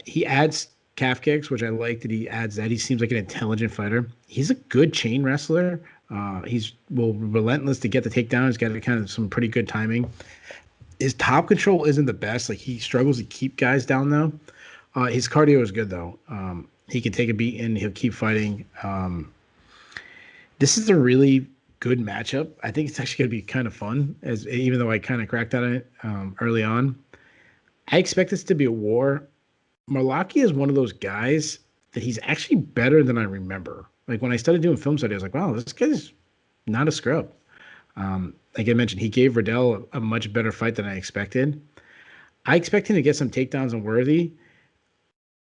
He adds calf kicks, which I like that he adds that. He seems like an intelligent fighter. He's a good chain wrestler. He's relentless to get the takedown. He's got kind of some pretty good timing. His top control isn't the best. Like, he struggles to keep guys down, though. His cardio is good, though. He can take a beat and he'll keep fighting. This is a really good matchup. I think it's actually going to be kind of fun, even though I kind of cracked on it early on. I expect this to be a war. Mullarkey is one of those guys that he's actually better than I remember. Like, when I started doing film study, I was like, wow, this guy's not a scrub. Like I mentioned, he gave Riddell a much better fight than I expected. I expect him to get some takedowns on Worthy.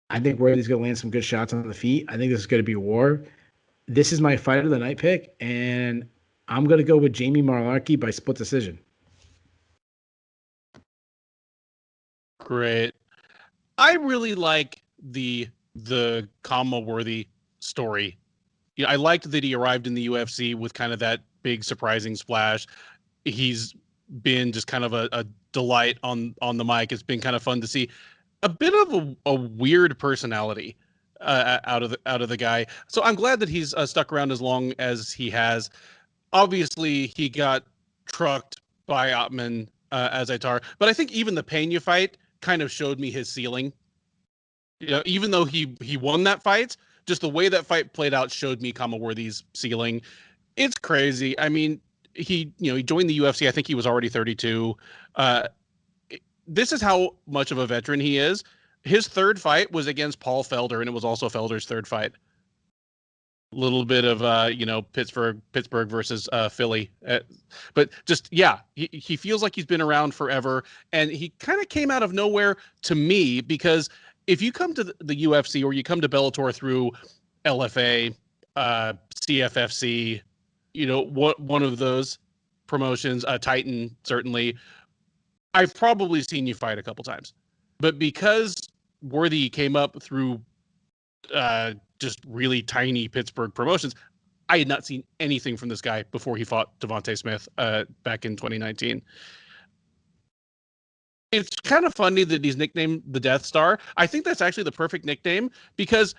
I think Worthy's going to land some good shots on the feet. I think this is going to be a war. This is my fight of the night pick, and I'm going to go with Jamie Mullarkey by split decision. Great. I really like the Khama Worthy story. I liked that he arrived in the UFC with kind of that big surprising splash. He's been just kind of a delight on the mic. It's been kind of fun to see a bit of a weird personality out of the guy. So I'm glad that he's stuck around as long as he has. Obviously, he got trucked by Ottman Azaitar, but I think even the Pena fight kind of showed me his ceiling. Even though he won that fight, just the way that fight played out showed me Khama Worthy's ceiling. It's crazy. I mean, he joined the UFC. I think he was already 32. This is how much of a veteran he is. His third fight was against Paul Felder, and it was also Felder's third fight. A little bit of Pittsburgh versus Philly, but just he feels like he's been around forever, and he kind of came out of nowhere to me, because if you come to the UFC or you come to Bellator through LFA, CFFC, one of those promotions, Titan certainly, I've probably seen you fight a couple times, but because Worthy came up through just really tiny Pittsburgh promotions, I had not seen anything from this guy before he fought Devontae Smith back in 2019. It's kind of funny that he's nicknamed the Death Star. I think that's actually the perfect nickname, because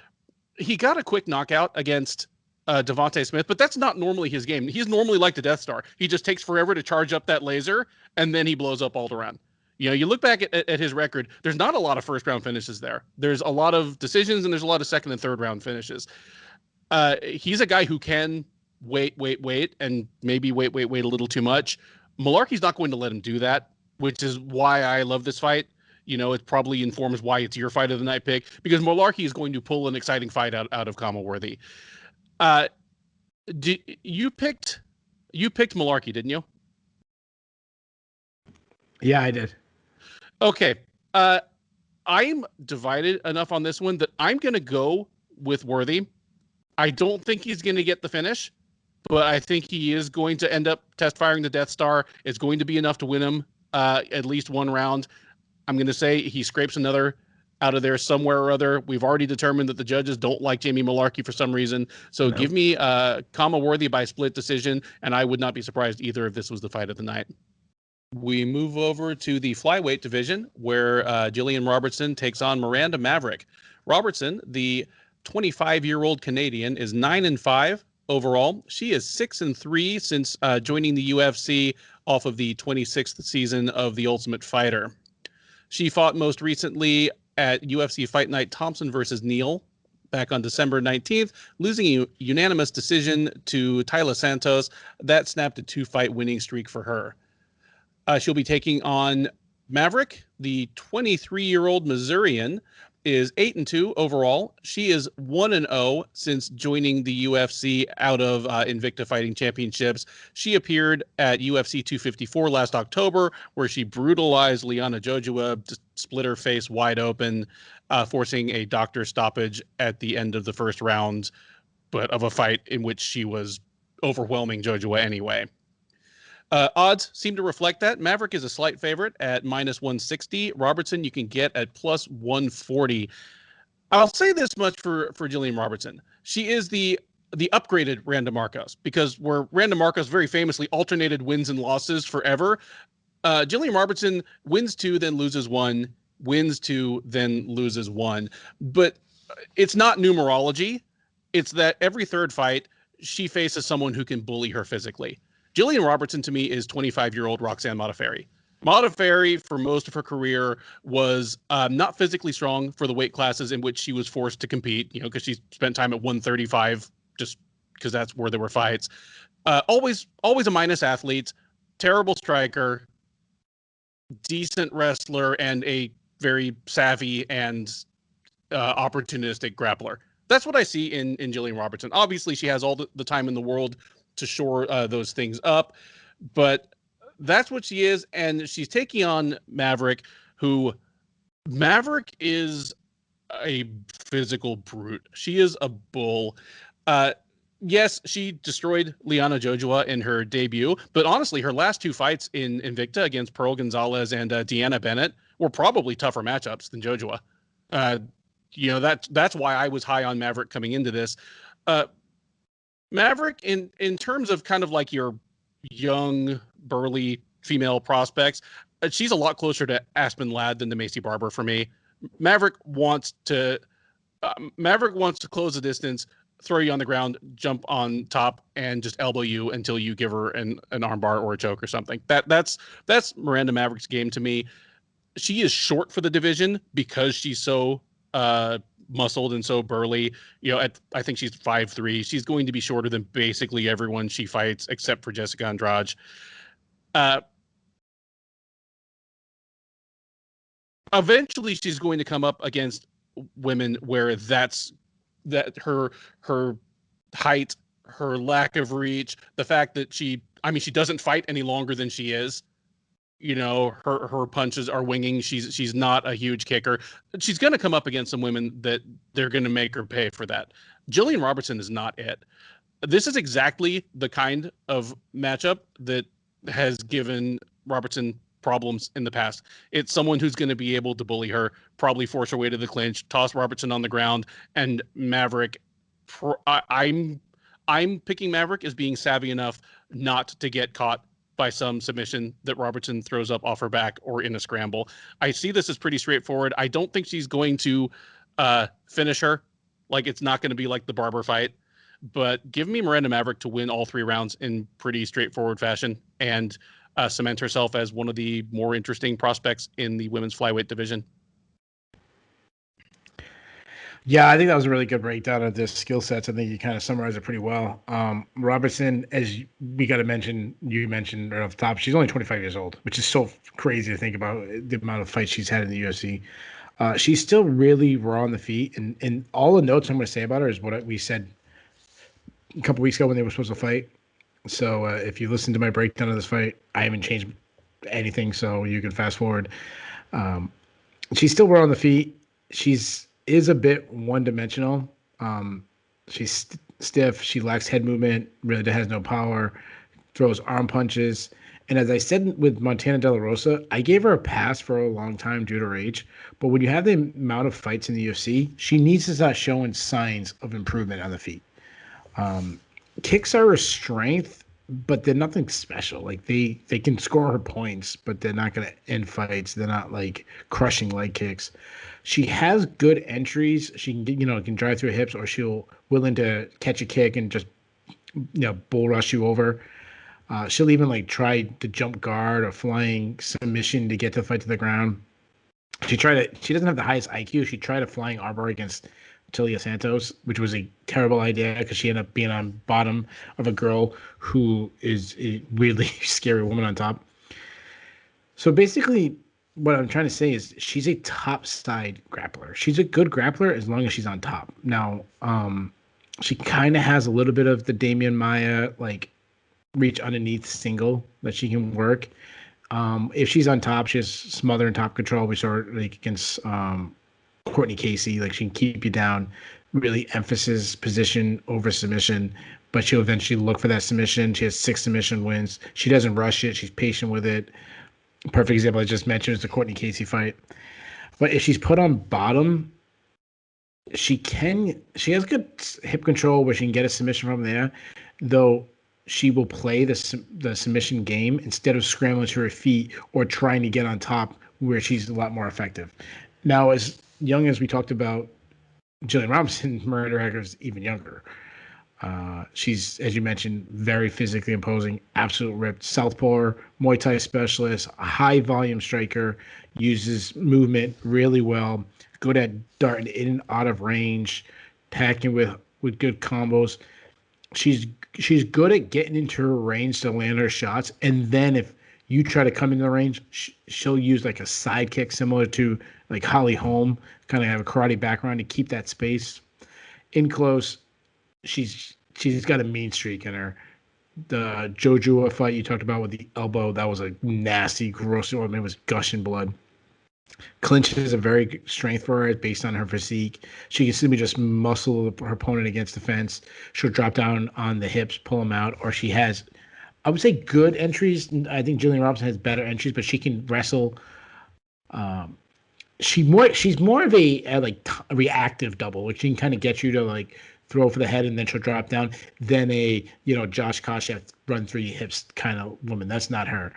he got a quick knockout against Devontae Smith, but that's not normally his game. He's normally like the Death Star. He just takes forever to charge up that laser, and then he blows up all around. You look back at his record, there's not a lot of first round finishes there. There's a lot of decisions, and there's a lot of second and third round finishes. He's a guy who can wait, and maybe wait a little too much. Mullarkey's not going to let him do that, which is why I love this fight. It probably informs why it's your fight of the night pick, because Mullarkey is going to pull an exciting fight out of Khama Worthy. You picked Mullarkey, didn't you? Yeah, I did. Okay. I'm divided enough on this one that I'm going to go with Worthy. I don't think he's going to get the finish, but I think he is going to end up test firing the Death Star. It's going to be enough to win him at least one round. I'm going to say he scrapes another out of there somewhere or other. We've already determined that the judges don't like Jamie Mullarkey for some reason. So Give me Khama Worthy by split decision, and I would not be surprised either if this was the fight of the night. We move over to the flyweight division, where Gillian Robertson takes on Miranda Maverick. Robertson, the 25-year-old Canadian, is 9-5 overall. She is 6-3 since joining the UFC off of the 26th season of The Ultimate Fighter. She fought most recently at UFC Fight Night Thompson versus Neal back on December 19th, losing a unanimous decision to Tayla Santos. That snapped a 2-fight winning streak for her. She'll be taking on Maverick. The 23-year-old Missourian is 8-2 overall. She is 1-0 since joining the UFC out of Invicta Fighting Championships. She appeared at UFC 254 last October, where she brutalized Liana Jojua, just split her face wide open, forcing a doctor stoppage at the end of the first round, but of a fight in which she was overwhelming Jojua anyway. Odds seem to reflect that. Maverick is a slight favorite at -160. Robertson you can get at +140. I'll say this much for Gillian Robertson. She is the upgraded Randa Marcos, because where Randa Marcos very famously alternated wins and losses forever, Gillian Robertson wins 2, then loses 1, wins 2, then loses 1. But it's not numerology. It's that every third fight, she faces someone who can bully her physically. Gillian Robertson, to me, is 25-year-old Roxanne Modafferi. Modafferi, for most of her career, was not physically strong for the weight classes in which she was forced to compete, because she spent time at 135 just because that's where there were fights. Always a minus athlete, terrible striker, decent wrestler, and a very savvy and opportunistic grappler. That's what I see in Gillian Robertson. Obviously, she has all the time in the world to shore those things up, but that's what she is. And she's taking on Maverick, who Maverick is a physical brute. She is a bull. yes, she destroyed Liana Jojua in her debut, but honestly, her last two fights in Invicta against Pearl Gonzalez and Deanna Bennett were probably tougher matchups than Jojua. That's why I was high on Maverick coming into this. Maverick, in terms of kind of like your young, burly female prospects, she's a lot closer to Aspen Ladd than to Macy Barber for me. Maverick wants to close the distance, throw you on the ground, jump on top, and just elbow you until you give her an armbar or a choke or something. That's Miranda Maverick's game to me. She is short for the division because she's so muscled and so burly. I think she's 5'3". She's going to be shorter than basically everyone she fights except for Jessica Andrade. Eventually she's going to come up against women where that her height, her lack of reach, the fact that she doesn't fight any longer than she is. Her punches are winging. She's not a huge kicker. She's going to come up against some women that they're going to make her pay for that. Gillian Robertson is not it. This is exactly the kind of matchup that has given Robertson problems in the past. It's someone who's going to be able to bully her, probably force her way to the clinch, toss Robertson on the ground, and Maverick. I'm picking Maverick as being savvy enough not to get caught by some submission that Robertson throws up off her back or in a scramble. I see this as pretty straightforward. I don't think she's going to finish her. Like, it's not going to be like the Barber fight. But give me Miranda Maverick to win all 3 rounds in pretty straightforward fashion and cement herself as one of the more interesting prospects in the women's flyweight division. Yeah, I think that was a really good breakdown of the skill sets. I think you kind of summarized it pretty well. Robertson, as we got to mention, you mentioned right off the top, she's only 25 years old, which is so crazy to think about the amount of fights she's had in the UFC. She's still really raw on the feet, and all the notes I'm going to say about her is what we said a couple weeks ago when they were supposed to fight. So if you listen to my breakdown of this fight, I haven't changed anything, so you can fast forward. She's still raw on the feet. Is a bit one-dimensional. She's stiff. She lacks head movement. Really has no power. Throws arm punches. And as I said with Montana De La Rosa, I gave her a pass for a long time due to her age. But when you have the amount of fights in the UFC, she needs to start showing signs of improvement on the feet. Kicks are her strength, but they're nothing special. Like they can score her points, but they're not going to end fights. They're not like crushing leg kicks. She has good entries. She can drive through her hips, or she'll willing to catch a kick and just bull rush you over. She'll even like try to jump guard or flying submission to get the fight to the ground. She doesn't have the highest IQ. She tried a flying armbar against Tilia Santos, which was a terrible idea because she ended up being on bottom of a girl who is a really scary woman on top. So basically, what I'm trying to say is she's a top side grappler. She's a good grappler as long as she's on top. Now, she kind of has a little bit of the Damian Maia like reach underneath single that she can work. If she's on top, she has smother and top control. We saw her like against Courtney Casey, like she can keep you down, really emphasis position over submission, but she'll eventually look for that submission. She has 6 submission wins. She doesn't rush it. She's patient with it. Perfect example I just mentioned is the Courtney Casey fight. But if she's put on bottom, she has good hip control where she can get a submission from there, though she will play the submission game instead of scrambling to her feet or trying to get on top where she's a lot more effective. Now, as young as we talked about, Gillian Robinson, Miranda Maverick is even younger. She's, as you mentioned, very physically imposing, absolute ripped southpaw, Muay Thai specialist, a high volume striker, uses movement really well, good at darting in and out of range, packing with good combos. She's good at getting into her range to land her shots, and then if you try to come in the range, she'll use like a side kick similar to like Holly Holm, kind of have a karate background to keep that space. In close, she's got a mean streak in her. The Jojua fight you talked about with the elbow, that was a nasty, gross, it was gushing blood. Clinch is a very good strength for her based on her physique. She can simply just muscle her opponent against the fence. She'll drop down on the hips, pull them out, or she has, I would say, good entries. I think Gillian Robertson has better entries, but she can wrestle. She's more of a reactive double, which can kind of get you to like throw for the head and then she'll drop down than a Josh Koschev run through your hips kind of woman. That's not her.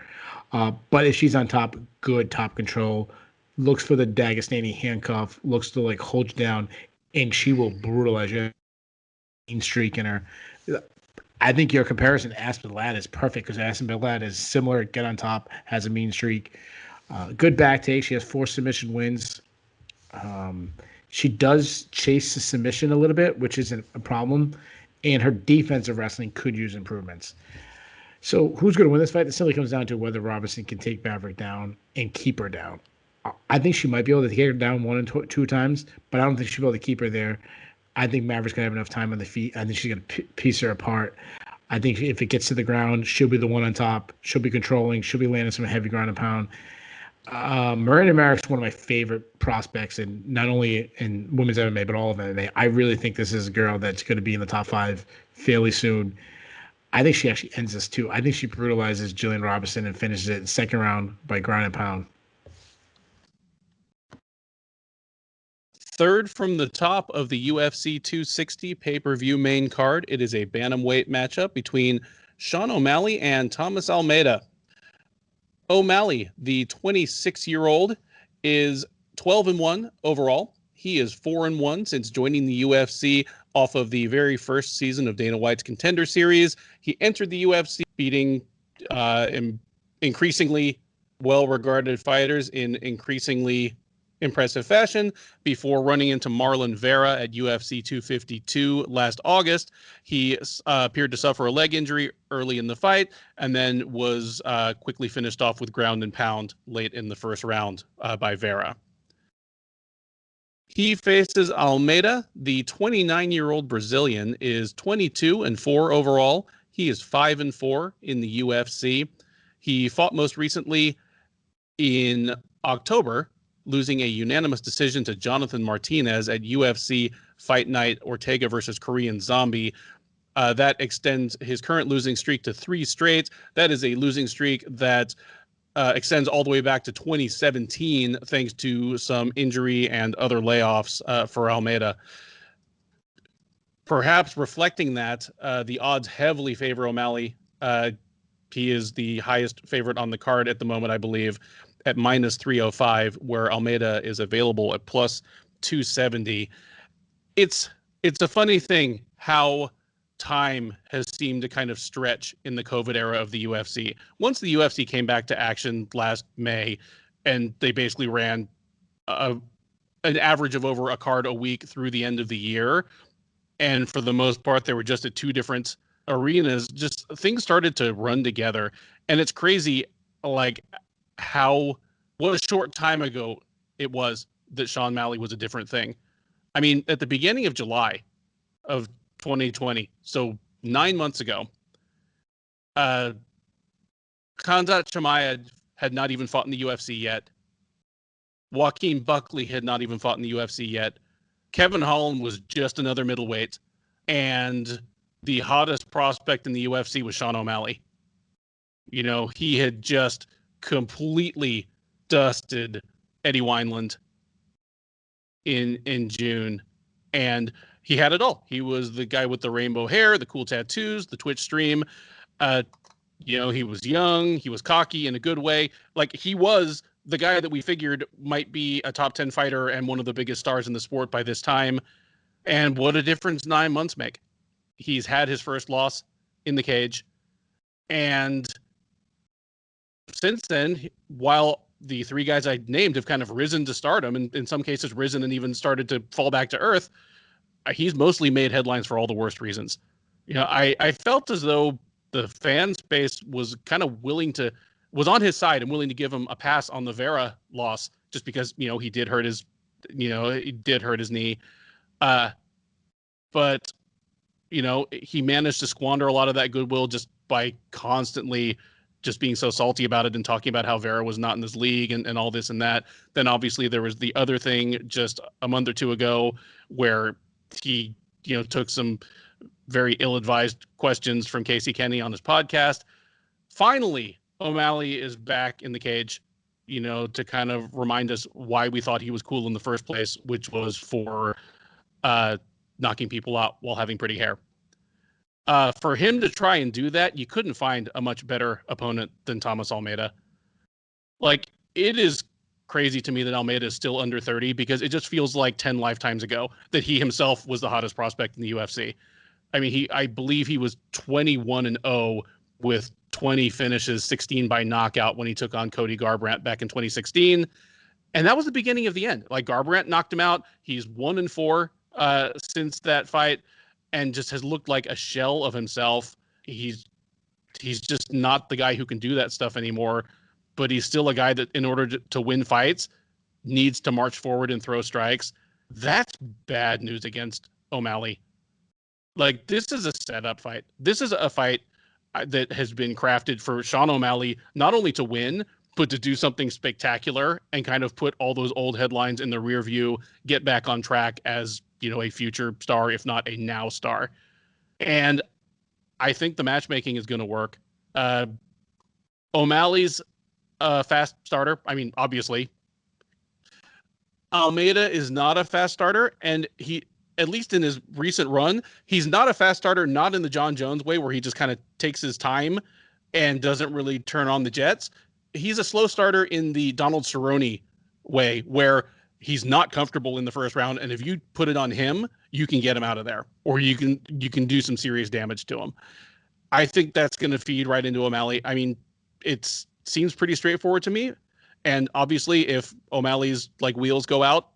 But if she's on top, good top control, looks for the Dagestani handcuff, looks to like hold you down, and she will brutalize you. Mean streak in her. I think your comparison to Aspen Ladd is perfect because Aspen Ladd is similar, get on top, has a mean streak. Good back take. She has 4 submission wins. She does chase the submission a little bit, which isn't a problem. And her defensive wrestling could use improvements. So who's going to win this fight? It simply comes down to whether Robertson can take Maverick down and keep her down. I think she might be able to take her down 1 and 2 times, but I don't think she'll be able to keep her there. I think Maverick's going to have enough time on the feet. I think she's going to piece her apart. I think if it gets to the ground, she'll be the one on top. She'll be controlling. She'll be landing some heavy ground and pound. Miranda Maverick's one of my favorite prospects, and not only in women's MMA, but all of MMA. I really think this is a girl that's going to be in the top 5 fairly soon. I think she actually ends this too. I think she brutalizes Gillian Robertson and finishes it in the second round by ground and pound. Third from the top of the UFC 260 pay-per-view main card, it is a bantamweight matchup between Sean O'Malley and Thomas Almeida. O'Malley, the 26-year-old, is 12-1 overall. He is 4-1 since joining the UFC off of the very first season of Dana White's Contender Series. He entered the UFC beating increasingly well-regarded fighters in increasingly impressive fashion before running into Marlon Vera at UFC 252 last August. He appeared to suffer a leg injury early in the fight and then was quickly finished off with ground and pound late in the first round by Vera. He faces Almeida. The 29-year-old Brazilian is 22-4 overall. He is 5-4 in the UFC. He fought most recently in October, losing a unanimous decision to Jonathan Martinez at UFC Fight Night Ortega versus Korean Zombie. That extends his current losing streak to 3 straight. That is a losing streak that extends all the way back to 2017, thanks to some injury and other layoffs for Almeida. Perhaps reflecting that, the odds heavily favor O'Malley. He is the highest favorite on the card at the moment, I believe, at minus 305, where Almeida is available at plus 270. It's a funny thing how time has seemed to kind of stretch in the COVID era of the UFC. Once the UFC came back to action last May, and they basically ran an average of over a card a week through the end of the year, and for the most part, they were just at 2 different arenas, just things started to run together. And it's crazy, like, what a short time ago it was that Sean O'Malley was a different thing. I mean, at the beginning of July of 2020, so 9 months ago, Khamzat Chimaev had not even fought in the UFC yet. Joaquin Buckley had not even fought in the UFC yet. Kevin Holland was just another middleweight. And the hottest prospect in the UFC was Sean O'Malley. You know, he had just completely dusted Eddie Wineland in June, and he had it all. He was the guy with the rainbow hair, the cool tattoos, the Twitch stream. You know, he was young, he was cocky in a good way. Like, he was the guy that we figured might be a top 10 fighter and one of the biggest stars in the sport by this time. And what a difference 9 months make. He's had his first loss in the cage. And since then, while the 3 guys I named have kind of risen to stardom, and in some cases risen and even started to fall back to earth, he's mostly made headlines for all the worst reasons. You know, I felt as though the fan space was kind of was on his side and willing to give him a pass on the Vera loss, just because, you know, he did hurt his knee. But, you know, he managed to squander a lot of that goodwill just by constantly just being so salty about it and talking about how Vera was not in this league and all this and that. Then obviously there was the other thing just a month or two ago where he, took some very ill-advised questions from Casey Kenny on his podcast. Finally, O'Malley is back in the cage, to kind of remind us why we thought he was cool in the first place, which was for knocking people out while having pretty hair. For him to try and do that, you couldn't find a much better opponent than Thomas Almeida. Like, it is crazy to me that Almeida is still under 30 because it just feels like 10 lifetimes ago that he himself was the hottest prospect in the UFC. I mean, I believe he was 21-0 with 20 finishes, 16 by knockout when he took on Cody Garbrandt back in 2016. And that was the beginning of the end. Like, Garbrandt knocked him out. He's 1-4 since that fight and just has looked like a shell of himself. He's just not the guy who can do that stuff anymore, but he's still a guy that in order to win fights needs to march forward and throw strikes. That's bad news against O'Malley. Like, this is a setup fight. This is a fight that has been crafted for Sean O'Malley, not only to win, but to do something spectacular and kind of put all those old headlines in the rear view, get back on track as, a future star, if not a now star. And I think the matchmaking is going to work. O'Malley's a fast starter. I mean, obviously. Almeida is not a fast starter, and he, at least in his recent run, he's not a fast starter, not in the John Jones way where he just kind of takes his time and doesn't really turn on the jets. He's a slow starter in the Donald Cerrone way where he's not comfortable in the first round, and if you put it on him, you can get him out of there, or you can do some serious damage to him. I think that's going to feed right into O'Malley. I mean, it seems pretty straightforward to me, and obviously, if O'Malley's wheels go out,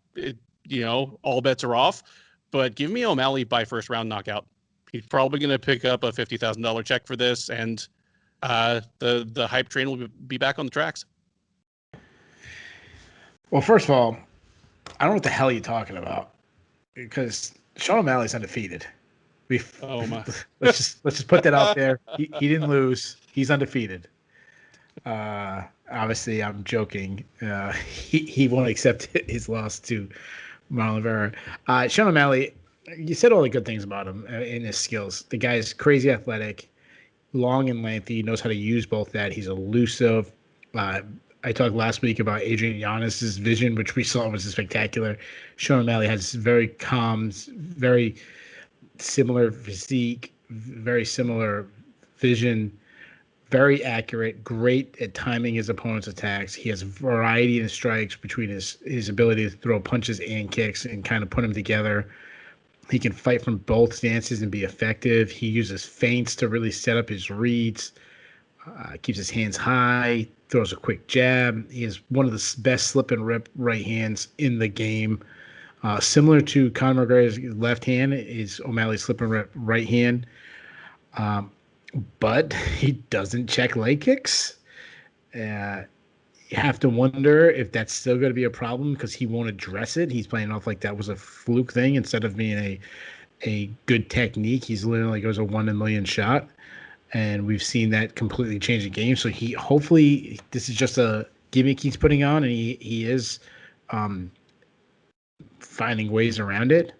all bets are off. But give me O'Malley by first round knockout. He's probably going to pick up a $50,000 check for this, and the hype train will be back on the tracks. Well, first of all, I don't know what the hell you're talking about, because Sean O'Malley's undefeated. Let's just put that out there. He didn't lose. He's undefeated. Obviously, I'm joking. He won't accept his loss to Marlon Vera. Sean O'Malley, you said all the good things about him in his skills. The guy is crazy athletic, long and lengthy, knows how to use both that. He's elusive. I talked last week about Adrian Yanez's vision, which we saw was spectacular. Sean O'Malley has very calm, very similar physique, very similar vision, very accurate, great at timing his opponent's attacks. He has variety in strikes between his ability to throw punches and kicks and kind of put them together. He can fight from both stances and be effective. He uses feints to really set up his reads, keeps his hands high, throws a quick jab. He has one of the best slip and rip right hands in the game. Similar to Conor McGregor's left hand is O'Malley's slip and rip right hand. But he doesn't check leg kicks. You have to wonder if that's still going to be a problem because he won't address it. He's playing off like that was a fluke thing instead of being a good technique. He's literally like it was a 1 in a million shot. And we've seen that completely change the game. So hopefully this is just a gimmick he's putting on, and he is finding ways around it.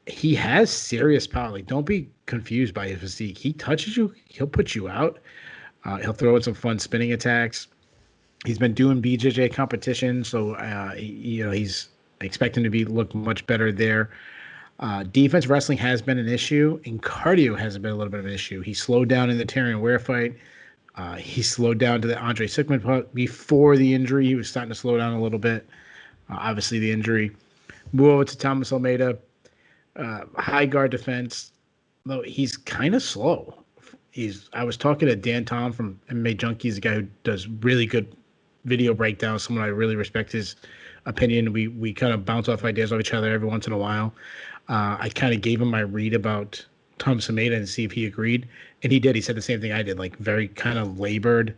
He has serious power. Like, don't be confused by his physique. He touches you, he'll put you out. He'll throw in some fun spinning attacks. He's been doing BJJ competition, so he's expecting to look much better there. Defense wrestling has been an issue, and cardio has been a little bit of an issue. He slowed down in the Tyron Ware fight. He slowed down to the Andre Sickman fight before the injury. He was starting to slow down a little bit. Obviously, the injury. Move over to Thomas Almeida. High guard defense, though he's kind of slow. I was talking to Dan Tom from MMA Junkies, a guy who does really good video breakdowns, someone I really respect his opinion. We kind of bounce off ideas off each other every once in a while. I kind of gave him my read about Thomas Almeida and see if he agreed, and he did. He said the same thing I did, like very kind of labored.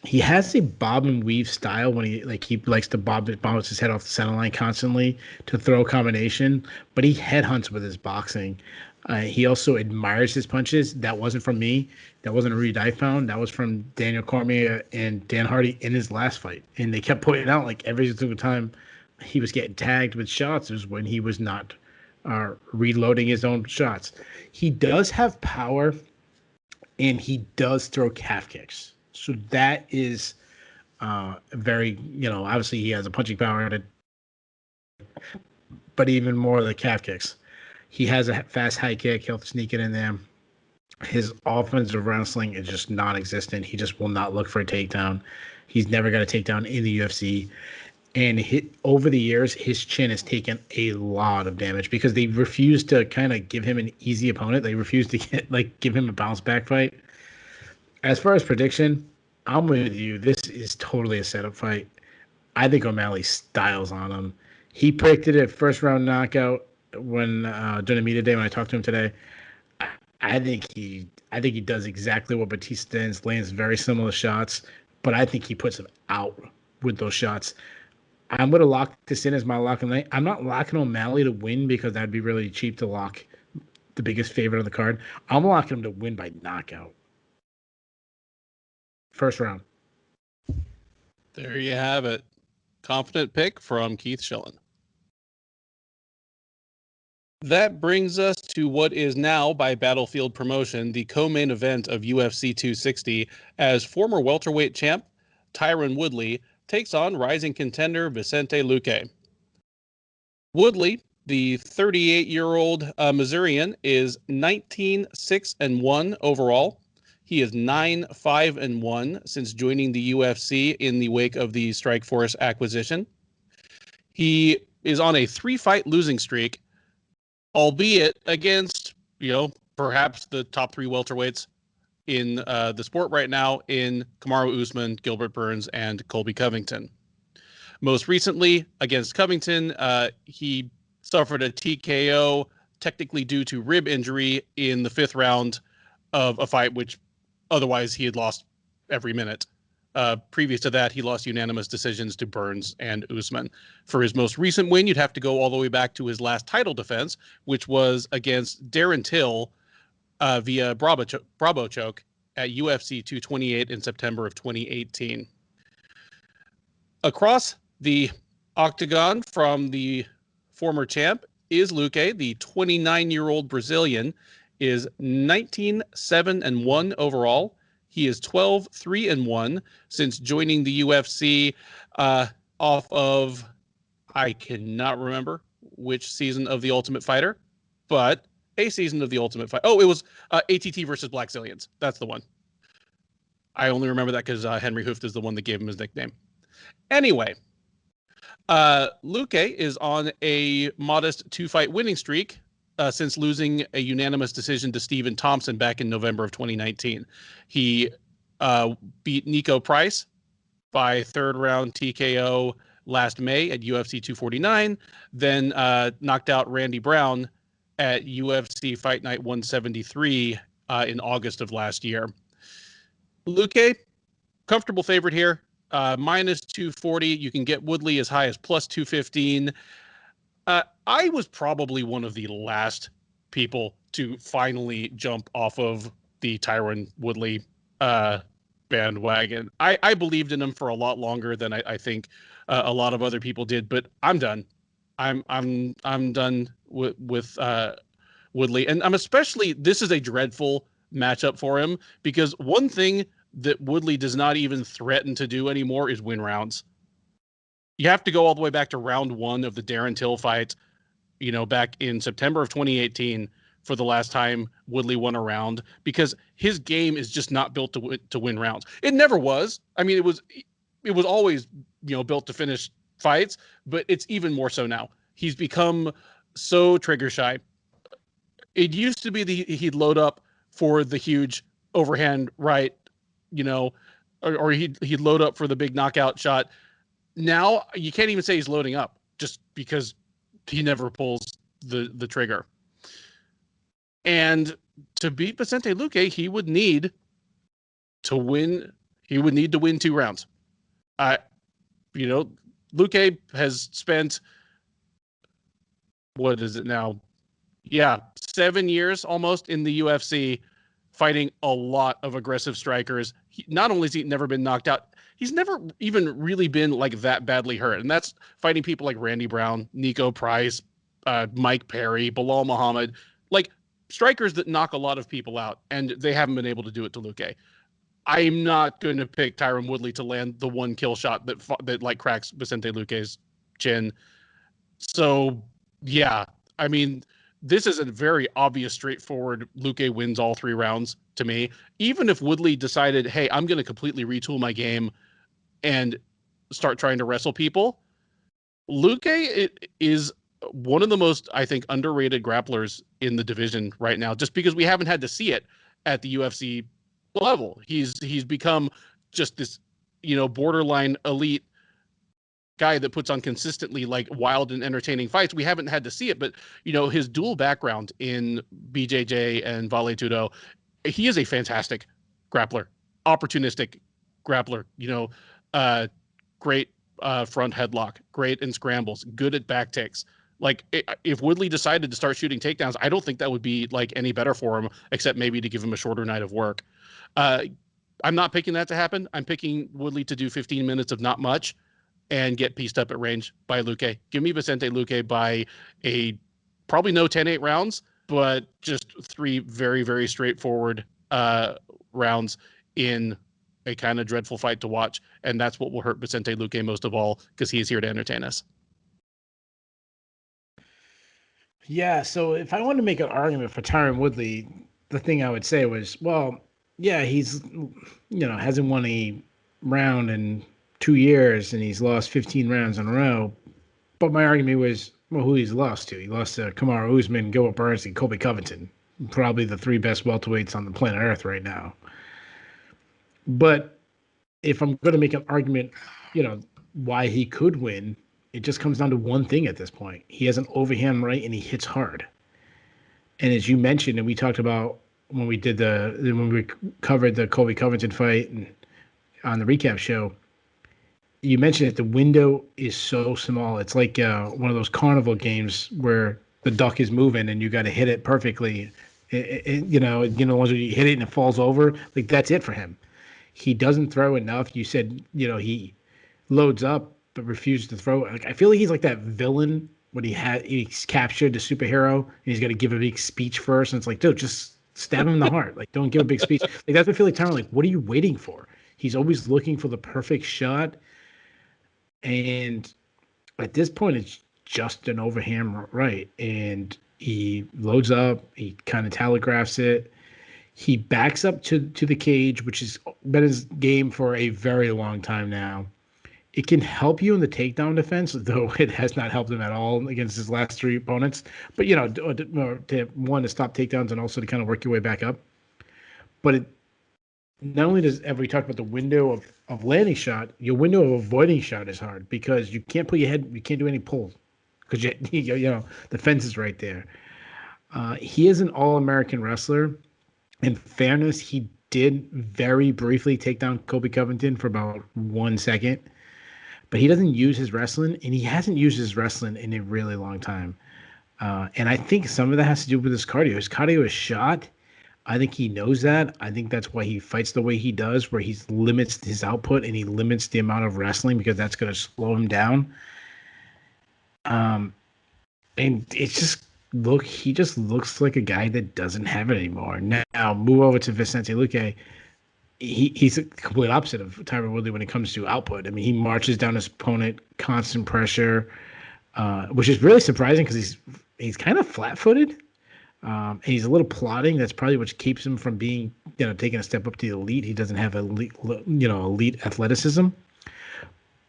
He has a bob and weave style when he likes to bounce his head off the center line constantly to throw a combination, but he headhunts with his boxing. He also admires his punches. That wasn't from me. That wasn't a read I found. That was from Daniel Cormier and Dan Hardy in his last fight. And they kept pointing out, like, every single time he was getting tagged with shots was when he was not reloading his own shots. He does have power, and he does throw calf kicks. So that is very, obviously he has a punching power, but even more the calf kicks. He has a fast high kick. He'll sneak it in there. His offensive wrestling is just non-existent. He just will not look for a takedown. He's never got a takedown in the UFC. And over the years, his chin has taken a lot of damage because they refuse to kind of give him an easy opponent. They refuse to give him a bounce back fight. As far as prediction, I'm with you. This is totally a setup fight. I think O'Malley styles on him. He predicted a first round knockout when during the media day when I talked to him today. I think he does exactly what Batista does, lands very similar shots, but I think he puts him out with those shots. I'm going to lock this in as my lock of the night. I'm not locking O'Malley to win because that'd be really cheap to lock the biggest favorite on the card. I'm locking him to win by knockout. First round. There you have it. Confident pick from Keith Shillan. That brings us to what is now, by Battlefield Promotion, the co-main event of UFC 260, as former welterweight champ Tyron Woodley takes on rising contender Vicente Luque. Woodley, the 38-year-old Missourian, is 19-6-1 overall. He is 9-5-1 since joining the UFC in the wake of the Strikeforce acquisition. He is on a 3-fight losing streak, albeit against, perhaps the top 3 welterweights in the sport right now in Kamaru Usman, Gilbert Burns, and Colby Covington. Most recently, against Covington, he suffered a TKO, technically due to rib injury, in the 5th round of a fight which otherwise he had lost every minute. Previous to that, he lost unanimous decisions to Burns and Usman. For his most recent win, you'd have to go all the way back to his last title defense, which was against Darren Till via Bravo choke at UFC 228 in September of 2018. Across the octagon from the former champ is Luque, the 29-year-old Brazilian, is 19-7-1 overall. He is 12-3-1 since joining the UFC off of, I cannot remember which season of The Ultimate Fighter, but a season of The Ultimate Fighter. Oh, it was ATT versus Black Zillions. That's the one. I only remember that because Henry Hooft is the one that gave him his nickname. Anyway, Luque is on a modest 2-fight winning streak since losing a unanimous decision to Stephen Thompson back in November of 2019. He beat Nico Price by 3rd round TKO last May at UFC 249, then knocked out Randy Brown at UFC Fight Night 173 in August of last year. Luque, comfortable favorite here, minus 240. You can get Woodley as high as plus 215. I was probably one of the last people to finally jump off of the Tyron Woodley bandwagon. I believed in him for a lot longer than I think a lot of other people did, but I'm done. I'm done with Woodley, and I'm especially, this is a dreadful matchup for him because one thing that Woodley does not even threaten to do anymore is win rounds. You have to go all the way back to round 1 of the Darren Till fight, back in September of 2018 for the last time Woodley won a round, because his game is just not built to win rounds. It never was. I mean, it was always, built to finish fights, but it's even more so now. He's become so trigger shy. It used to be that he'd load up for the huge overhand right, or he'd load up for the big knockout shot. Now you can't even say he's loading up just because he never pulls the trigger. And to beat Vicente Luque, he would need to win 2 rounds. Luque has spent, what is it now, Yeah, 7 years almost in the UFC, fighting a lot of aggressive strikers. Not only has he never been knocked out, he's never even really been like that badly hurt. And that's fighting people like Randy Brown, Nico Price, Mike Perry, Bilal Muhammad, like strikers that knock a lot of people out, and they haven't been able to do it to Luque. I'm not going to pick Tyron Woodley to land the one kill shot that like cracks Vicente Luque's chin. So yeah, I mean, this is a very obvious, straightforward. Luque wins all 3 rounds to me. Even if Woodley decided, hey, I'm going to completely retool my game and start trying to wrestle people, Luque is one of the most, I think, underrated grapplers in the division right now, just because we haven't had to see it at the UFC level. He's become just this, borderline elite guy that puts on consistently like wild and entertaining fights. We haven't had to see it, but his dual background in BJJ and Vale Tudo, he is a fantastic grappler, opportunistic grappler, great front headlock, great in scrambles, good at back ticks. Like if Woodley decided to start shooting takedowns, I don't think that would be like any better for him, except maybe to give him a shorter night of work. I'm not picking that to happen. I'm picking Woodley to do 15 minutes of not much and get pieced up at range by Luque. Give me Vicente Luque by a probably no 10-8 rounds, but just 3 very, very straightforward rounds in a kind of dreadful fight to watch. And that's what will hurt Vicente Luque most of all, because he is here to entertain us. Yeah, so if I wanted to make an argument for Tyron Woodley, the thing I would say was, well, yeah, he's, hasn't won a round in 2 years and he's lost 15 rounds in a row. But my argument was, well, who he's lost to? He lost to Kamaru Usman, Gilbert Burns, and Colby Covington. Probably the 3 best welterweights on the planet Earth right now. But if I'm going to make an argument, why he could win, it just comes down to one thing at this point. He has an overhand right and he hits hard. And as you mentioned, and we talked about when we covered the Colby Covington fight and on the recap show, you mentioned that the window is so small. It's like one of those carnival games where the duck is moving and you got to hit it perfectly. Once you hit it and it falls over, like that's it for him. He doesn't throw enough. You said, he loads up but refuses to throw. Like I feel like he's like that villain when he's captured the superhero and he's got to give a big speech first. And it's like, dude, just stab him in the heart. Like, don't give a big speech. Like that's what I feel like Tyron. Like, what are you waiting for? He's always looking for the perfect shot. And at this point, it's just an overhand right. And he loads up. He kind of telegraphs it. He backs up to the cage, which has been his game for a very long time now. It can help you in the takedown defense, though it has not helped him at all against his last 3 opponents. But, to stop takedowns and also to kind of work your way back up. But not only have we talked about the window of landing shot, your window of avoiding shot is hard because you can't put your head, you can't do any pull because the fence is right there. He is an all-American wrestler. In fairness, he did very briefly take down Colby Covington for about 1 second, but he doesn't use his wrestling, and he hasn't used his wrestling in a really long time. And I think some of that has to do with his cardio. His cardio is shot. I think he knows that. I think that's why he fights the way he does, where he limits his output and he limits the amount of wrestling because that's going to slow him down. And it's just, he just looks like a guy that doesn't have it anymore. Now, move over to Vicente Luque. He's a complete opposite of Tyron Woodley when it comes to output. I mean, he marches down his opponent, constant pressure, which is really surprising because he's kind of flat-footed. And he's a little plodding. That's probably what keeps him from being, taking a step up to the elite. He doesn't have elite athleticism,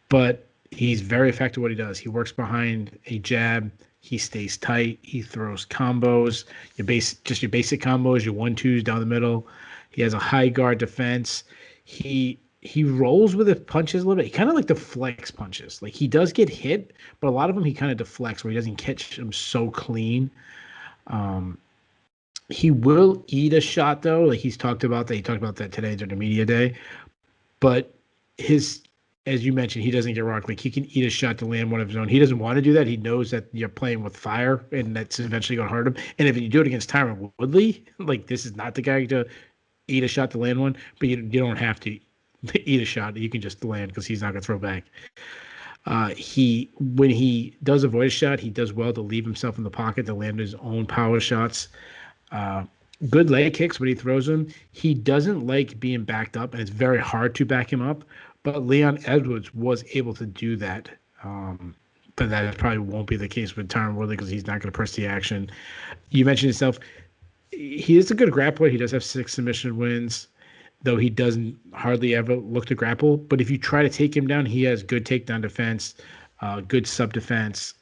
but he's very effective at what he does. He works behind a jab. He stays tight. He throws combos, your basic combos, your 1-2s down the middle. He has a high guard defense. He rolls with his punches a little bit. He kind of like deflects punches. Like he does get hit, but a lot of them he kind of deflects where he doesn't catch them so clean. He will eat a shot though. Like he talked about that today during the media day, but his as you mentioned, he doesn't get rocked. Like, he can eat a shot to land one of his own. He doesn't want to do that. He knows that you're playing with fire, and that's eventually going to hurt him. And if you do it against Tyron Woodley, like, this is not the guy to eat a shot to land one, but you don't have to eat a shot. You can just land because he's not going to throw back. When he does avoid a shot, he does well to leave himself in the pocket to land his own power shots. Good leg kicks when he throws them. He doesn't like being backed up, and it's very hard to back him up. But Leon Edwards was able to do that. But that probably won't be the case with Tyron Woodley because he's not going to press the action. You mentioned yourself. He is a good grappler. He does have 6 submission wins, though he doesn't hardly ever look to grapple. But if you try to take him down, he has good takedown defense, good sub defense,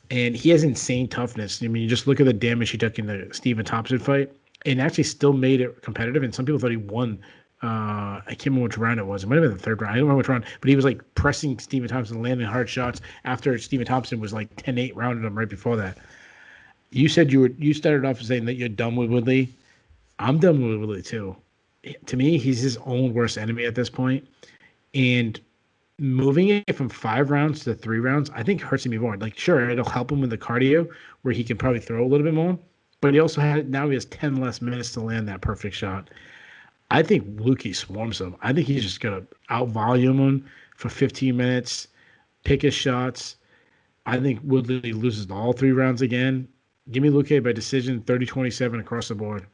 and he has insane toughness. I mean, you just look at the damage he took in the Stephen Thompson fight and actually still made it competitive. And some people thought he won. I can't remember which round it was. It might have been the 3rd round. I don't remember which round, but he was like pressing Stephen Thompson, landing hard shots after Stephen Thompson was like 10-8 rounded him right before that. You said you started off saying that you're done with Woodley. I'm done with Woodley too. To me, he's his own worst enemy at this point. And moving it from 5 rounds to 3 rounds, I think hurts him even more. Like, sure, it'll help him with the cardio where he can probably throw a little bit more, but he also now he has 10 less minutes to land that perfect shot. I think Luque swarms him. I think he's just going to out-volume him for 15 minutes, pick his shots. I think Woodley loses all 3 rounds again. Give me Luque by decision, 30-27 across the board.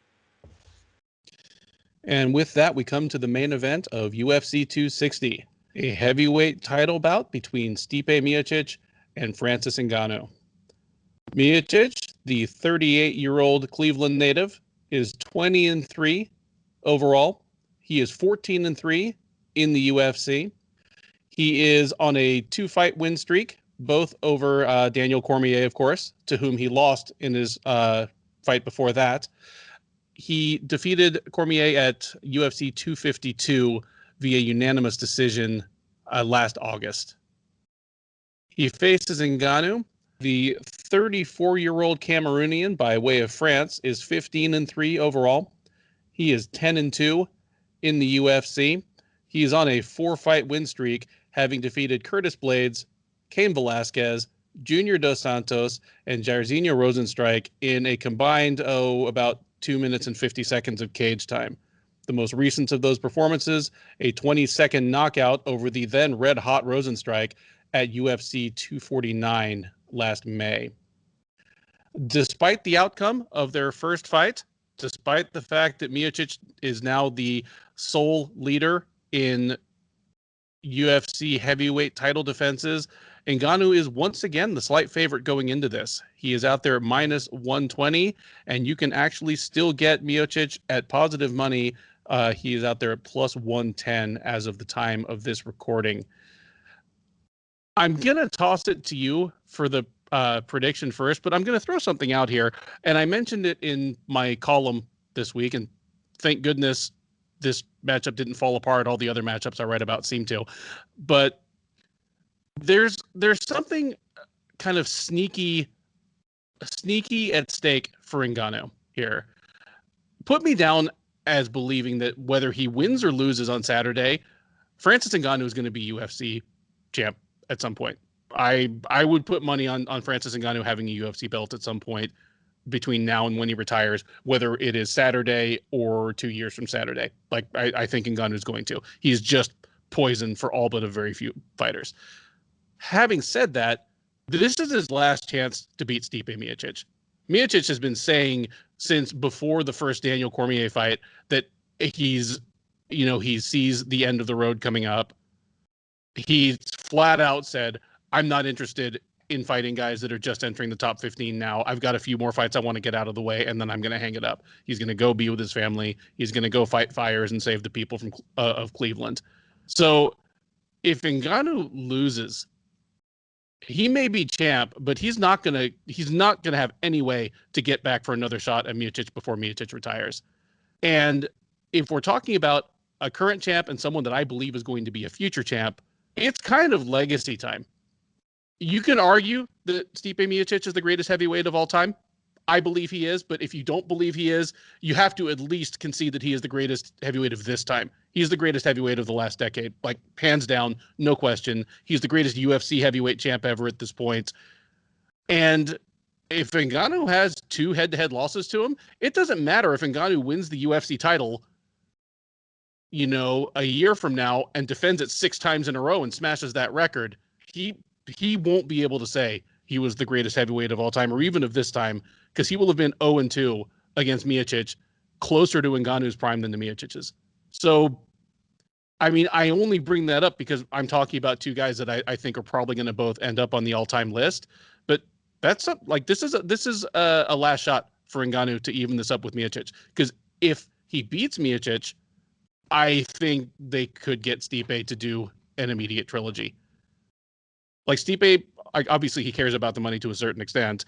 And with that, we come to the main event of UFC 260, a heavyweight title bout between Stipe Miocic and Francis Ngannou. Miocic, the 38-year-old Cleveland native, is 20-3 overall. He is 14-3 in the UFC. He is on a 2-fight win streak, both over Daniel Cormier, of course, to whom he lost in his fight before that. He defeated Cormier at UFC 252 via unanimous decision last August. He faces Ngannou. The 34-year-old Cameroonian by way of France is 15-3 overall. He is 10-2 in the UFC. He is on a 4-fight win streak, having defeated Curtis Blades, Cain Velasquez, Junior Dos Santos, and Jairzinho Rosenstrike in a combined, about 2 minutes and 50 seconds of cage time. The most recent of those performances, a 20-second knockout over the then red-hot Rosenstrike at UFC 249 last May. Despite the outcome of their first fight, despite the fact that Miocic is now the sole leader in UFC heavyweight title defenses, Ngannou is once again the slight favorite going into this. He is out there at minus 120, and you can actually still get Miocic at positive money. He is out there at plus 110 as of the time of this recording. I'm going to toss it to you for the prediction first, but I'm going to throw something out here. And I mentioned it in my column this week, and thank goodness this matchup didn't fall apart. All the other matchups I write about seem to. But there's something kind of sneaky at stake for Ngannou here. Put me down as believing that whether he wins or loses on Saturday, Francis Ngannou is going to be UFC champ at some point. I would put money on Francis Ngannou having a UFC belt at some point between now and when he retires, whether it is Saturday or 2 years from Saturday. Like, I think Ngannou is going to. He's just poison for all but a very few fighters. Having said that, this is his last chance to beat Stipe Miocic. Miocic has been saying since before the first Daniel Cormier fight that he sees the end of the road coming up. He's flat out said, I'm not interested in fighting guys that are just entering the top 15 now. I've got a few more fights I want to get out of the way, and then I'm going to hang it up. He's going to go be with his family. He's going to go fight fires and save the people from of Cleveland. So if Ngannou loses, he may be champ, but he's not gonna have any way to get back for another shot at Miocic before Miocic retires. And if we're talking about a current champ and someone that I believe is going to be a future champ, it's kind of legacy time. You can argue that Stipe Miocic is the greatest heavyweight of all time. I believe he is, but if you don't believe he is, you have to at least concede that he is the greatest heavyweight of this time. He's the greatest heavyweight of the last decade, like hands down, no question. He's the greatest UFC heavyweight champ ever at this point. And if Ngannou has 2 head-to-head losses to him, it doesn't matter if Ngannou wins the UFC title, a year from now and defends it 6 times in a row and smashes that record. He won't be able to say he was the greatest heavyweight of all time or even of this time, because he will have been 0-2 against Miocic, closer to Ngannou's prime than the Miocic's. So, I mean, I only bring that up because I'm talking about 2 guys that I think are probably going to both end up on the all-time list. But that's this is a last shot for Ngannou to even this up with Miocic, because if he beats Miocic, I think they could get Stipe to do an immediate trilogy. Like Stipe, obviously he cares about the money to a certain extent.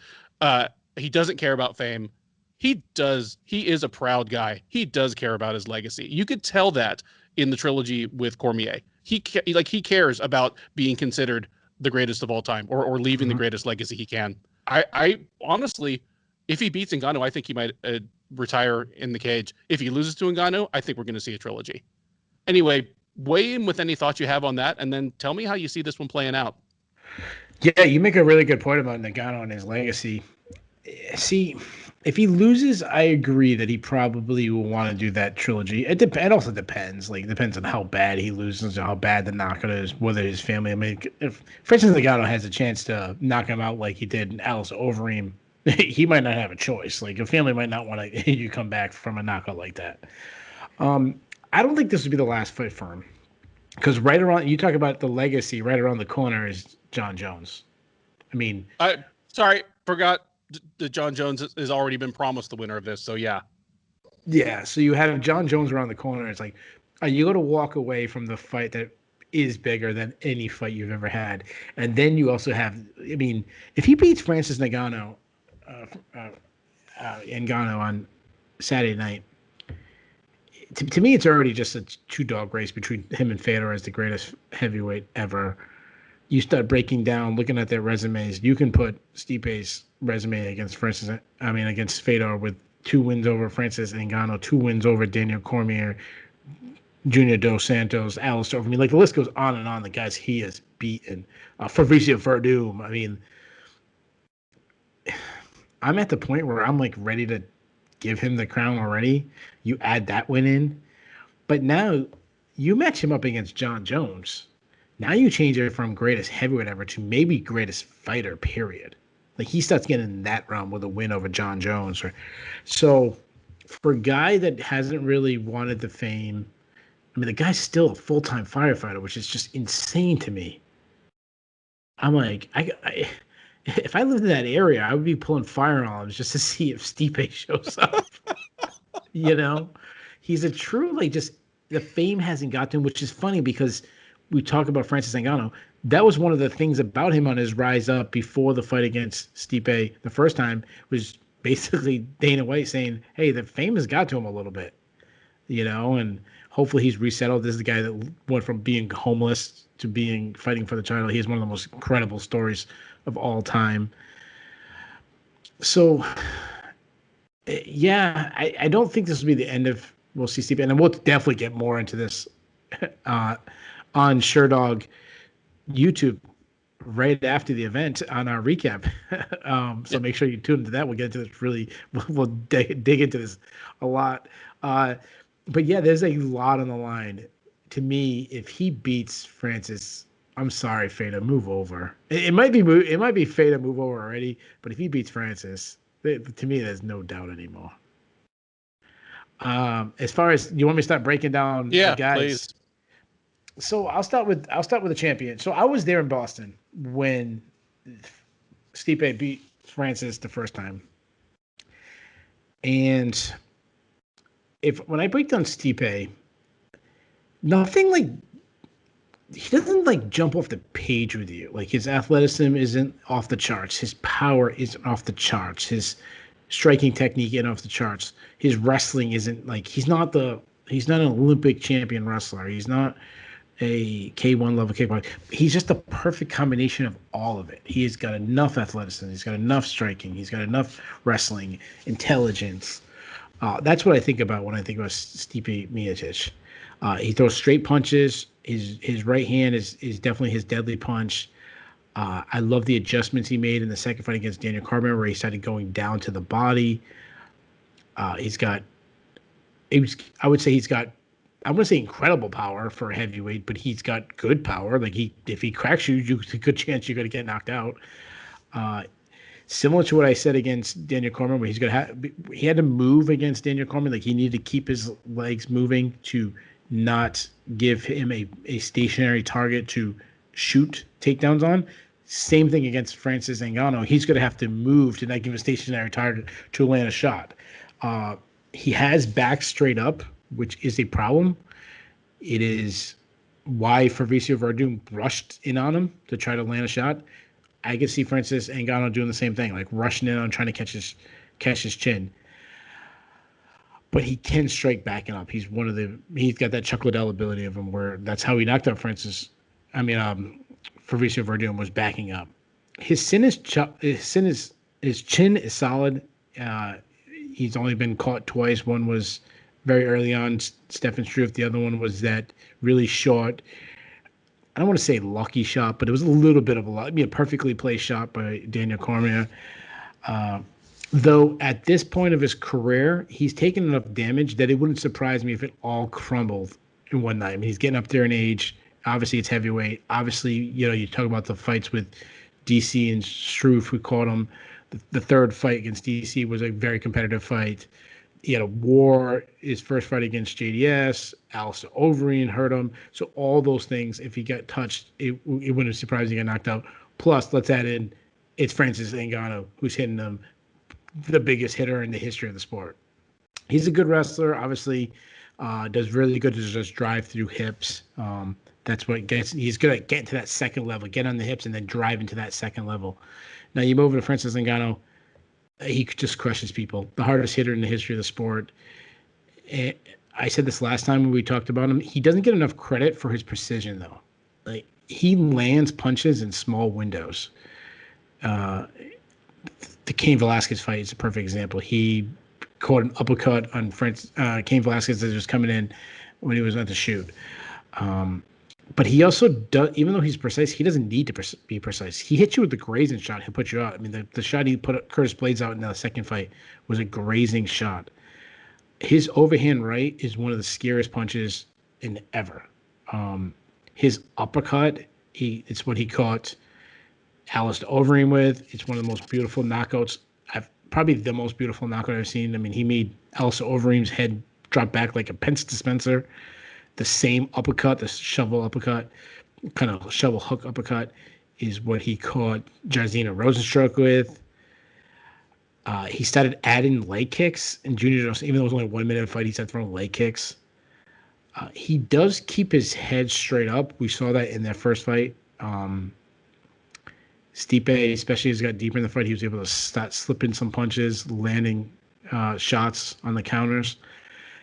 He doesn't care about fame. He is a proud guy. He does care about his legacy. You could tell that in the trilogy with Cormier. He cares about being considered the greatest of all time or leaving the greatest legacy he can. I honestly, if he beats Ngannou, I think he might retire in the cage. If he loses to Ngannou, I think we're going to see a trilogy. Anyway, weigh in with any thoughts you have on that, and then tell me how you see this one playing out. Yeah, you make a really good point about Ngannou and his legacy. See, if he loses, I agree that he probably will want to do that trilogy. It also depends. Like, it depends on how bad he loses, how bad the knockout is, whether his family. I mean, if Francis Ngannou has a chance to knock him out like he did in Alice Overeem, he might not have a choice. Like, your family might not want to you come back from a knockout like that. I don't think this would be the last fight for him, because right around, you talk about the legacy, right around the corner is John Jones. I mean, forgot that John Jones has already been promised the winner of this. So yeah. So you have John Jones around the corner. It's like, are you going to walk away from the fight that is bigger than any fight you've ever had? And then you also have, I mean, if he beats Francis Ngannou on Saturday night, to me, it's already just a 2-dog race between him and Fedor as the greatest heavyweight ever. You start breaking down, looking at their resumes. You can put Stipe's resume against Fedor with 2 wins over Francis Ngannou, 2 wins over Daniel Cormier, Junior Dos Santos, Alistair. I mean, like, the list goes on and on. The guys he has beaten. Fabricio Verdum. I mean, I'm at the point where I'm like ready to give him the crown already. You add that win in, but now you match him up against John Jones. Now you change it from greatest heavyweight ever to maybe greatest fighter, period. Like, he starts getting in that realm with a win over John Jones. So for a guy that hasn't really wanted the fame, I mean, the guy's still a full-time firefighter, which is just insane to me. I'm like, if I lived in that area, I would be pulling firearms just to see if Stipe shows up. He's a true, like, just the fame hasn't got to him, which is funny because we talk about Francis Ngannou. That was one of the things about him on his rise up before the fight against Stipe the first time, was basically Dana White saying, hey, the fame has got to him a little bit, and hopefully he's resettled. This is the guy that went from being homeless to fighting for the title. He has one of the most incredible stories of all time. So, yeah, I don't think this will be the end of we'll see Stipe, and we'll definitely get more into this on Sherdog YouTube right after the event on our recap. So make sure you tune into that. We'll get into this we'll dig into this a lot. But yeah, there's a lot on the line. To me, if he beats Francis, I'm sorry, Fedor, move over. It might be Fedor move over already, but if he beats Francis, to me, there's no doubt anymore. As far as, you want me to start breaking down the guys? Please. So I'll start with the champion. So I was there in Boston when Stipe beat Francis the first time. And when I break down Stipe, nothing like, he doesn't like jump off the page with you. Like, his athleticism isn't off the charts. His power isn't off the charts. His striking technique isn't off the charts. His wrestling isn't like, he's not an Olympic champion wrestler. He's not a K1 level kickboxer. He's just a perfect combination of all of it. He's got enough athleticism. He's got enough striking. He's got enough wrestling, intelligence. That's what I think about when I think about Stipe Miocic. He throws straight punches. His right hand is definitely his deadly punch. I love the adjustments he made in the second fight against Daniel Cormier, where he started going down to the body. I would say he's got, I wouldn't say incredible power for a heavyweight, but he's got good power. Like if he cracks you, there's a good chance you're going to get knocked out. Similar to what I said against Daniel Cormier, where he had to move against Daniel Cormier. Like he needed to keep his legs moving to not give him a stationary target to shoot takedowns on. Same thing against Francis Ngannou. He's going to have to move to not give a stationary target to land a shot. He has back straight up, which is a problem. It is why Fabricio Werdum rushed in on him to try to land a shot. I could see Francis Ngannou doing the same thing, like rushing in on trying to catch his chin. But he can strike back and up. He's got that Chuck Liddell ability of him, where that's how he knocked out Fabricio Werdum was backing up. His chin is solid. He's only been caught twice. One was very early on, Stefan Struve. The other one was that really short, I don't want to say lucky shot, but it was a little bit of a perfectly placed shot by Daniel Cormier. Though at this point of his career, he's taken enough damage that it wouldn't surprise me if it all crumbled in one night. I mean, he's getting up there in age. Obviously, it's heavyweight. Obviously, you talk about the fights with DC and Struve, who caught him. The third fight against DC was a very competitive fight. He had a war. His first fight against JDS, Alistair Overeem hurt him. So all those things, if he got touched, it wouldn't have surprised he got knocked out. Plus, let's add in, it's Francis Ngannou who's hitting him, the biggest hitter in the history of the sport. He's a good wrestler. Obviously, does really good to just drive through hips. That's what he's good at, getting to that second level, get on the hips and then drive into that second level. Now you move over to Francis Ngannou, he just crushes people. The hardest hitter in the history of the sport. And I said this last time when we talked about him. He doesn't get enough credit for his precision, though. Like he lands punches in small windows. The Cain Velasquez fight is a perfect example. He caught an uppercut on Cain Velasquez that was coming in when he was about to shoot. But he also does, even though he's precise, he doesn't need to be precise. He hits you with the grazing shot. He'll put you out. I mean, the shot he put Curtis Blades out in the second fight was a grazing shot. His overhand right is one of the scariest punches in ever. His uppercut, it's what he caught Alistair Overeem with. It's one of the most beautiful knockouts. Probably the most beautiful knockout I've seen. I mean, he made Alistair Overeem's head drop back like a Pence dispenser. The same uppercut, the shovel uppercut, kind of shovel hook uppercut, is what he caught Jairzinho Rozenstruik with. He started adding leg kicks in Junior, even though it was only 1 minute fight, he started throwing leg kicks. He does keep his head straight up. We saw that in their first fight. Stipe, especially as he got deeper in the fight, he was able to start slipping some punches, landing shots on the counters.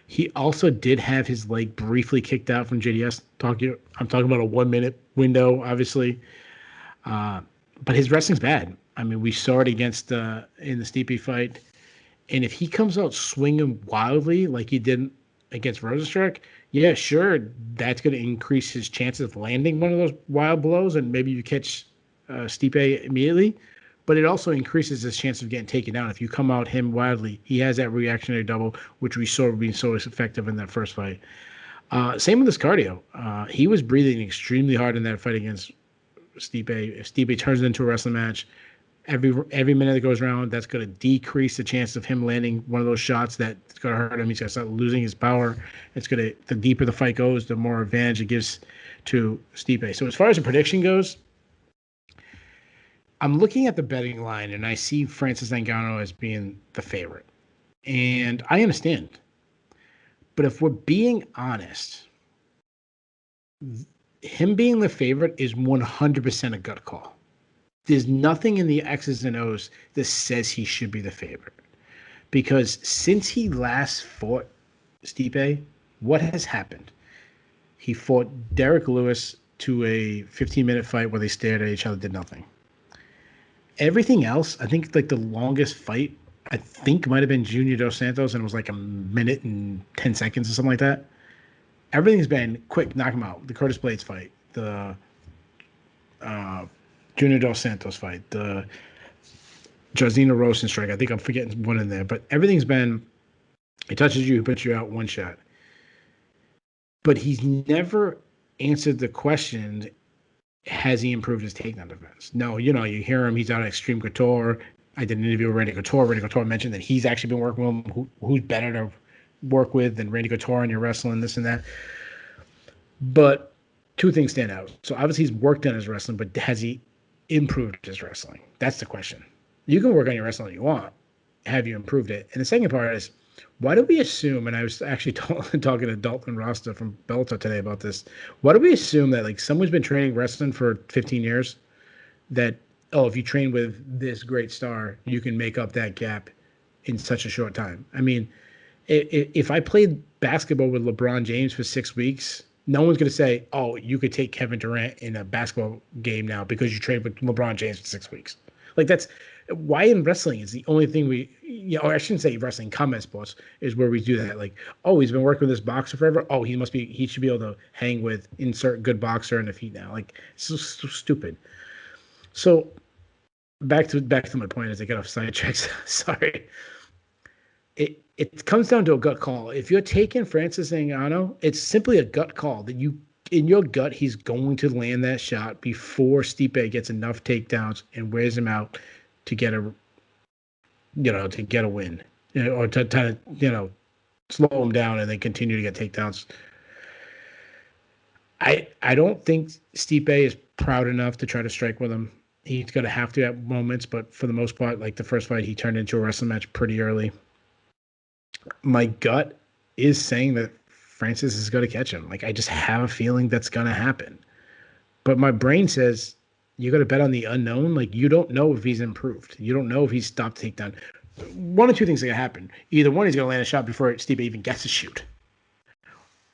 He also did have his leg briefly kicked out from JDS. I'm talking about a 1 minute window, obviously. But his wrestling's bad. I mean, we saw it against in the Stipe fight. And if he comes out swinging wildly like he did against Rozenstruik, yeah, sure, that's going to increase his chances of landing one of those wild blows, and maybe you catch Stipe immediately. But it also increases his chance of getting taken down. If you come out him wildly, he has that reactionary double, which we saw being so effective in that first fight. Same with his cardio. He was breathing extremely hard in that fight against Stipe. If Stipe turns it into a wrestling match, every minute that goes around, that's going to decrease the chance of him landing one of those shots that's going to hurt him. He's going to start losing his power. The deeper the fight goes, the more advantage it gives to Stipe. So as far as the prediction goes, I'm looking at the betting line, and I see Francis Ngannou as being the favorite. And I understand. But if we're being honest, him being the favorite is 100% a gut call. There's nothing in the X's and O's that says he should be the favorite. Because since he last fought Stipe, what has happened? He fought Derek Lewis to a 15-minute fight where they stared at each other, did nothing. Everything else, I think like the longest fight, I think might have been Junior Dos Santos, and it was like a minute and 10 seconds or something like that. Everything's been quick, knock him out. The Curtis Blades fight, the Junior Dos Santos fight, the Jairzinho Rosen strike. I think I'm forgetting one in there, but everything's been, he touches you, he puts you out, one shot. But he's never answered the question, has he improved his takedown defense? No, you hear him, he's out at Extreme Couture. I did an interview with Randy Couture. Randy Couture mentioned that he's actually been working with him. Who's better to work with than Randy Couture and you're wrestling, this and that. But two things stand out. So obviously he's worked on his wrestling, but has he improved his wrestling? That's the question. You can work on your wrestling all you want. Have you improved it? And the second part is, why do we assume, and I was actually talking to Dalton Rasta from Bellator today about this, why do we assume that like someone's been training wrestling for 15 years that, oh, if you train with this great star, you can make up that gap in such a short time? I mean, if I played basketball with LeBron James for 6 weeks, no one's going to say, oh, you could take Kevin Durant in a basketball game now because you trained with LeBron James for 6 weeks. Like that's why in wrestling is the only thing or I shouldn't say wrestling, combat sports is where we do that. Like, oh, he's been working with this boxer forever. Oh, he should be able to hang with insert good boxer in the feet now. Like, so stupid. So back to my point as I get off sidetracks. Sorry. It comes down to a gut call. If you're taking Francis Ngannou, it's simply a gut call that in your gut, he's going to land that shot before Stipe gets enough takedowns and wears him out to get a win, or to slow him down and then continue to get takedowns. I don't think Stipe is proud enough to try to strike with him. He's going to have to at moments, but for the most part, like the first fight, he turned into a wrestling match pretty early. My gut is saying that Francis is going to catch him. Like, I just have a feeling that's going to happen. But my brain says, you got to bet on the unknown. Like, you don't know if he's improved. You don't know if he's stopped takedown. One or two things are going to happen. Either one, he's going to land a shot before Stipe even gets to shoot.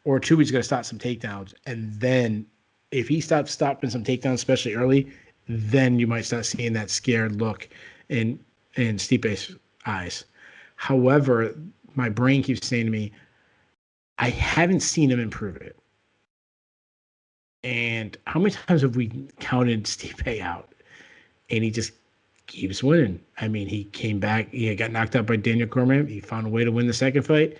Or two, he's going to stop some takedowns. And then if he stops stopping some takedowns, especially early, then you might start seeing that scared look in Stipe's eyes. However, my brain keeps saying to me, I haven't seen him improve it. And how many times have we counted Stipe out? And he just keeps winning. I mean, he came back. He got knocked out by Daniel Cormier. He found a way to win the second fight.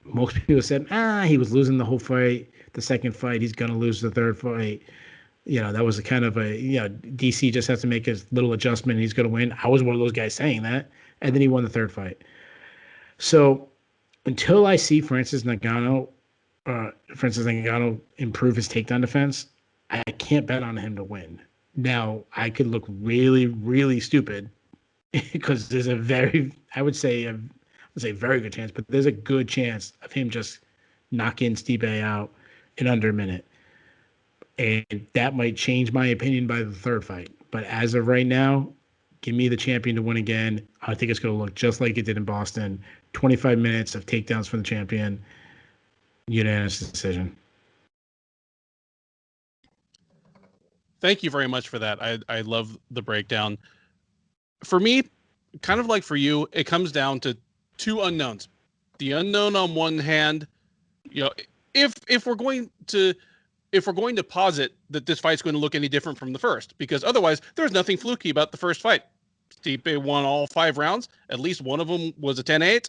Most people said, he was losing the whole fight. The second fight, he's going to lose the third fight. That was a kind of DC just has to make his little adjustment and he's going to win. I was one of those guys saying that. And then he won the third fight. So until I see Francis Ngannou improve his takedown defense, I can't bet on him to win. Now, I could look really, really stupid because there's a very very good chance, but there's a good chance of him just knocking Stipe out in under a minute. And that might change my opinion by the third fight. But as of right now, give me the champion to win again. I think it's going to look just like it did in Boston. 25 minutes of takedowns from the champion. Unanimous decision. Thank you very much for that. I love the breakdown. For me, kind of like for you, it comes down to two unknowns. The unknown on one hand, if we're going to posit that this fight's going to look any different from the first, because otherwise there's nothing fluky about the first fight. Stipe won all 5 rounds. At least one of them was a 10-8.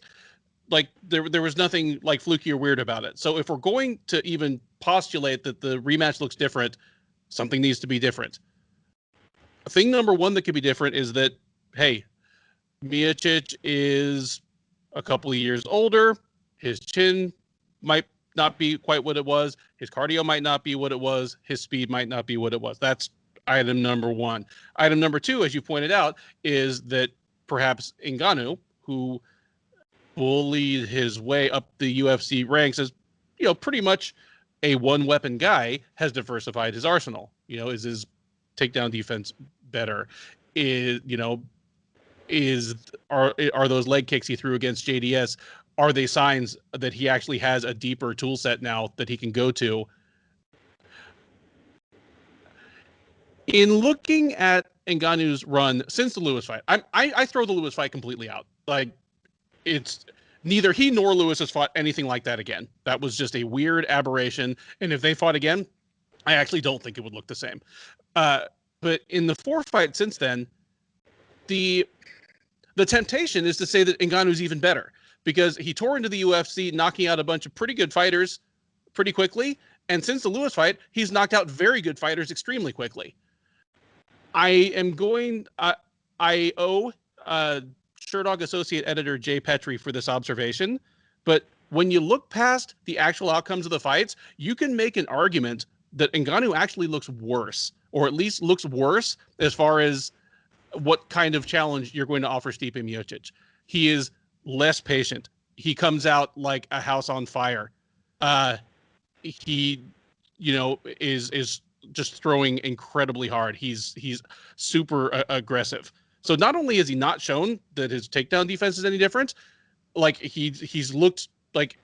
Like there was nothing like fluky or weird about it. So if we're going to even postulate that the rematch looks different, something needs to be different. Thing number one that could be different is that, hey, Miocic is a couple of years older. His chin might not be quite what it was. His cardio might not be what it was. His speed might not be what it was. That's item number one. Item number two, as you pointed out, is that perhaps Ngannou, who bullied his way up the UFC ranks as, pretty much a one-weapon guy, has diversified his arsenal. Is his takedown defense better? Are those leg kicks he threw against JDS, are they signs that he actually has a deeper tool set now that he can go to? In looking at Ngannou's run since the Lewis fight, I throw the Lewis fight completely out. Like, it's neither he nor Lewis has fought anything like that again. That was just a weird aberration. And if they fought again, I actually don't think it would look the same. But in the 4 fights since then, the temptation is to say that Ngannou's even better because he tore into the UFC, knocking out a bunch of pretty good fighters pretty quickly. And since the Lewis fight, he's knocked out very good fighters extremely quickly. I owe Sherdog Associate Editor Jay Petrie for this observation, but when you look past the actual outcomes of the fights, you can make an argument that Ngannou actually looks worse, or at least looks worse as far as what kind of challenge you're going to offer Stipe Miocic. He is less patient. He comes out like a house on fire. He, is just throwing incredibly hard. He's super aggressive. So not only has he not shown that his takedown defense is any different, like he's looked like,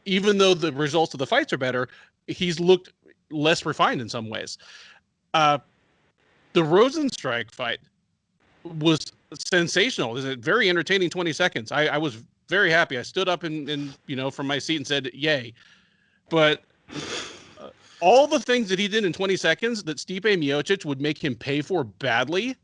even though the results of the fights are better, he's looked less refined in some ways. The Rosenstrike fight was sensational. It was a very entertaining 20 seconds. I was very happy. I stood up and from my seat and said, yay. But all the things that he did in 20 seconds that Stipe Miocic would make him pay for badly,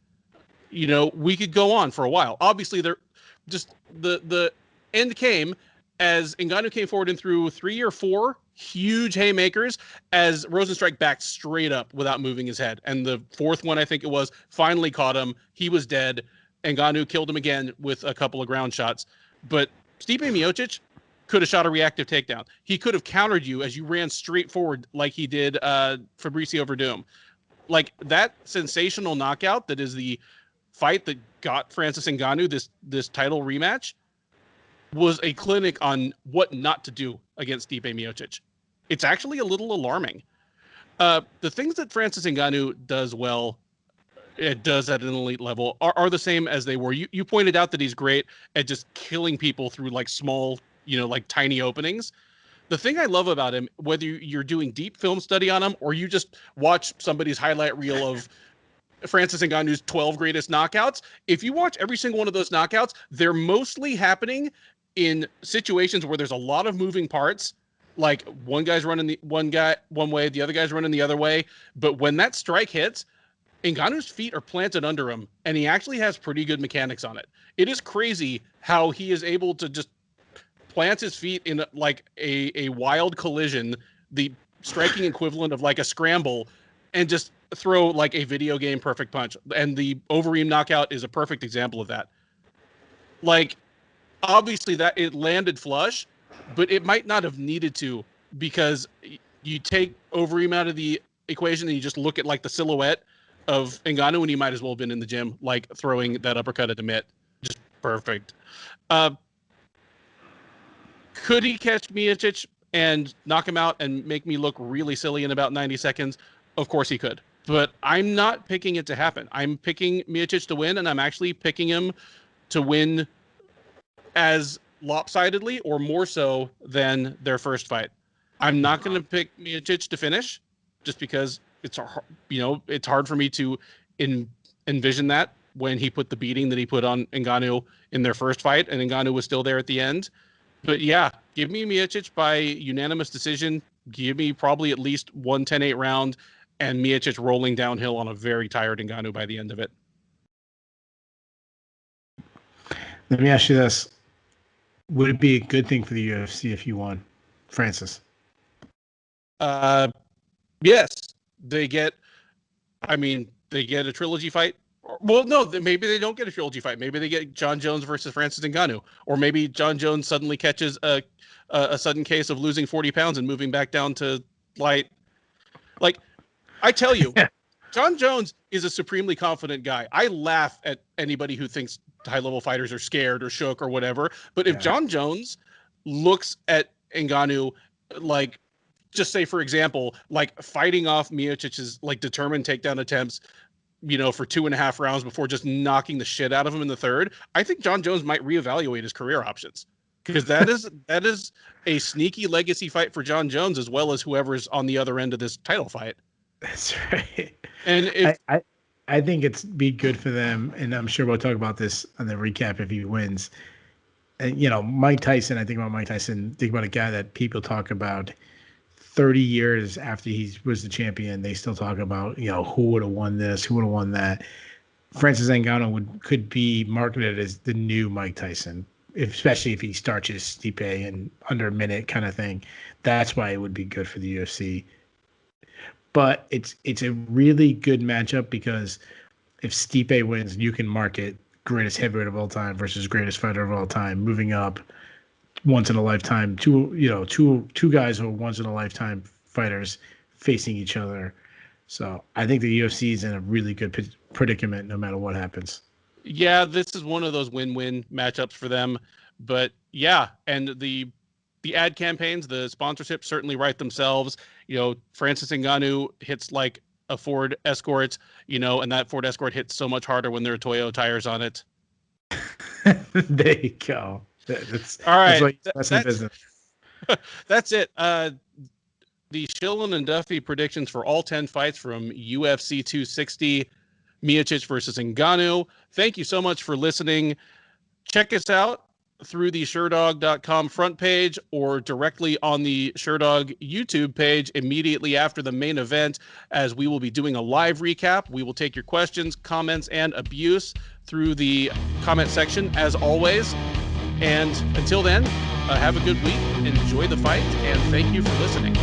we could go on for a while. Obviously, the end came as Ngannou came forward and threw 3 or 4 huge haymakers as Rosenstrike backed straight up without moving his head. And the 4th one, I think it was, finally caught him. He was dead. Ngannou killed him again with a couple of ground shots. But Stipe Miocic could have shot a reactive takedown. He could have countered you as you ran straight forward like he did Fabricio Verdum. Like, that sensational knockout that is the fight that got Francis Ngannou this title rematch was a clinic on what not to do against Stipe Miocic. It's actually a little alarming. The things that Francis Ngannou does well, it does at an elite level, are the same as they were. You pointed out that he's great at just killing people through like small, like tiny openings. The thing I love about him, whether you're doing deep film study on him or you just watch somebody's highlight reel of Francis Ngannou's 12 greatest knockouts, if you watch every single one of those knockouts, they're mostly happening in situations where there's a lot of moving parts. Like, one guy's running one way, the other guy's running the other way. But when that strike hits, Ngannou's feet are planted under him, and he actually has pretty good mechanics on it. It is crazy how he is able to just plant his feet in like a wild collision, the striking equivalent of like a scramble, and just throw like a video game perfect punch. And the Overeem knockout is a perfect example of that. Like, obviously that it landed flush, but it might not have needed to, because you take Overeem out of the equation and you just look at like the silhouette of Ngannou, and he might as well have been in the gym, like throwing that uppercut at Amit. Just perfect. Could he catch Miocic and knock him out and make me look really silly in about 90 seconds? Of course he could. But I'm not picking it to happen. I'm picking Miocic to win, and I'm actually picking him to win as lopsidedly or more so than their first fight. I'm not going to pick Miocic to finish just because it's hard for me to envision that when he put the beating that he put on Ngannou in their first fight, and Ngannou was still there at the end. But yeah, give me Miocic by unanimous decision. Give me probably at least 1 10-8 round, and Miocic rolling downhill on a very tired Ngannou by the end of it. Let me ask you this. Would it be a good thing for the UFC if you won, Francis? Yes. They get a trilogy fight. Well, no, maybe they don't get a trilogy fight. Maybe they get John Jones versus Francis Ngannou. Or maybe John Jones suddenly catches a sudden case of losing 40 pounds and moving back down to light. Like, I tell you, John Jones is a supremely confident guy. I laugh at anybody who thinks high-level fighters are scared or shook or whatever. But if John Jones looks at Ngannou, like, just say, for example, like fighting off Miocic's like determined takedown attempts, for 2.5 rounds before just knocking the shit out of him in the third, I think John Jones might reevaluate his career options, because that is a sneaky legacy fight for John Jones, as well as whoever's on the other end of this title fight. That's right. And if I think it's be good for them, and I'm sure we'll talk about this on the recap if he wins. And Mike Tyson, I think about Mike Tyson, think about a guy that people talk about 30 years after he was the champion. They still talk about, who would have won this, who would have won that. Francis Ngannou could be marketed as the new Mike Tyson, especially if he starches Stipe in under a minute kind of thing. That's why it would be good for the UFC. But it's a really good matchup because if Stipe wins, you can market greatest heavyweight of all time versus greatest fighter of all time, moving up once in a lifetime. Two guys who are once in a lifetime fighters facing each other. So I think the UFC is in a really good predicament no matter what happens. Yeah, this is one of those win-win matchups for them. But yeah, and the ad campaigns, the sponsorships certainly write themselves. Francis Ngannou hits like a Ford Escort, and that Ford Escort hits so much harder when there are Toyota tires on it. There you go. That's all right. That's business. That's it. The Shillan and Duffy predictions for all 10 fights from UFC 260, Miocic versus Ngannou. Thank you so much for listening. Check us out through the SureDog.com front page or directly on the SureDog YouTube page immediately after the main event, as we will be doing a live recap. We will take your questions, comments, and abuse through the comment section as always. And until then, have a good week, enjoy the fight, and thank you for listening.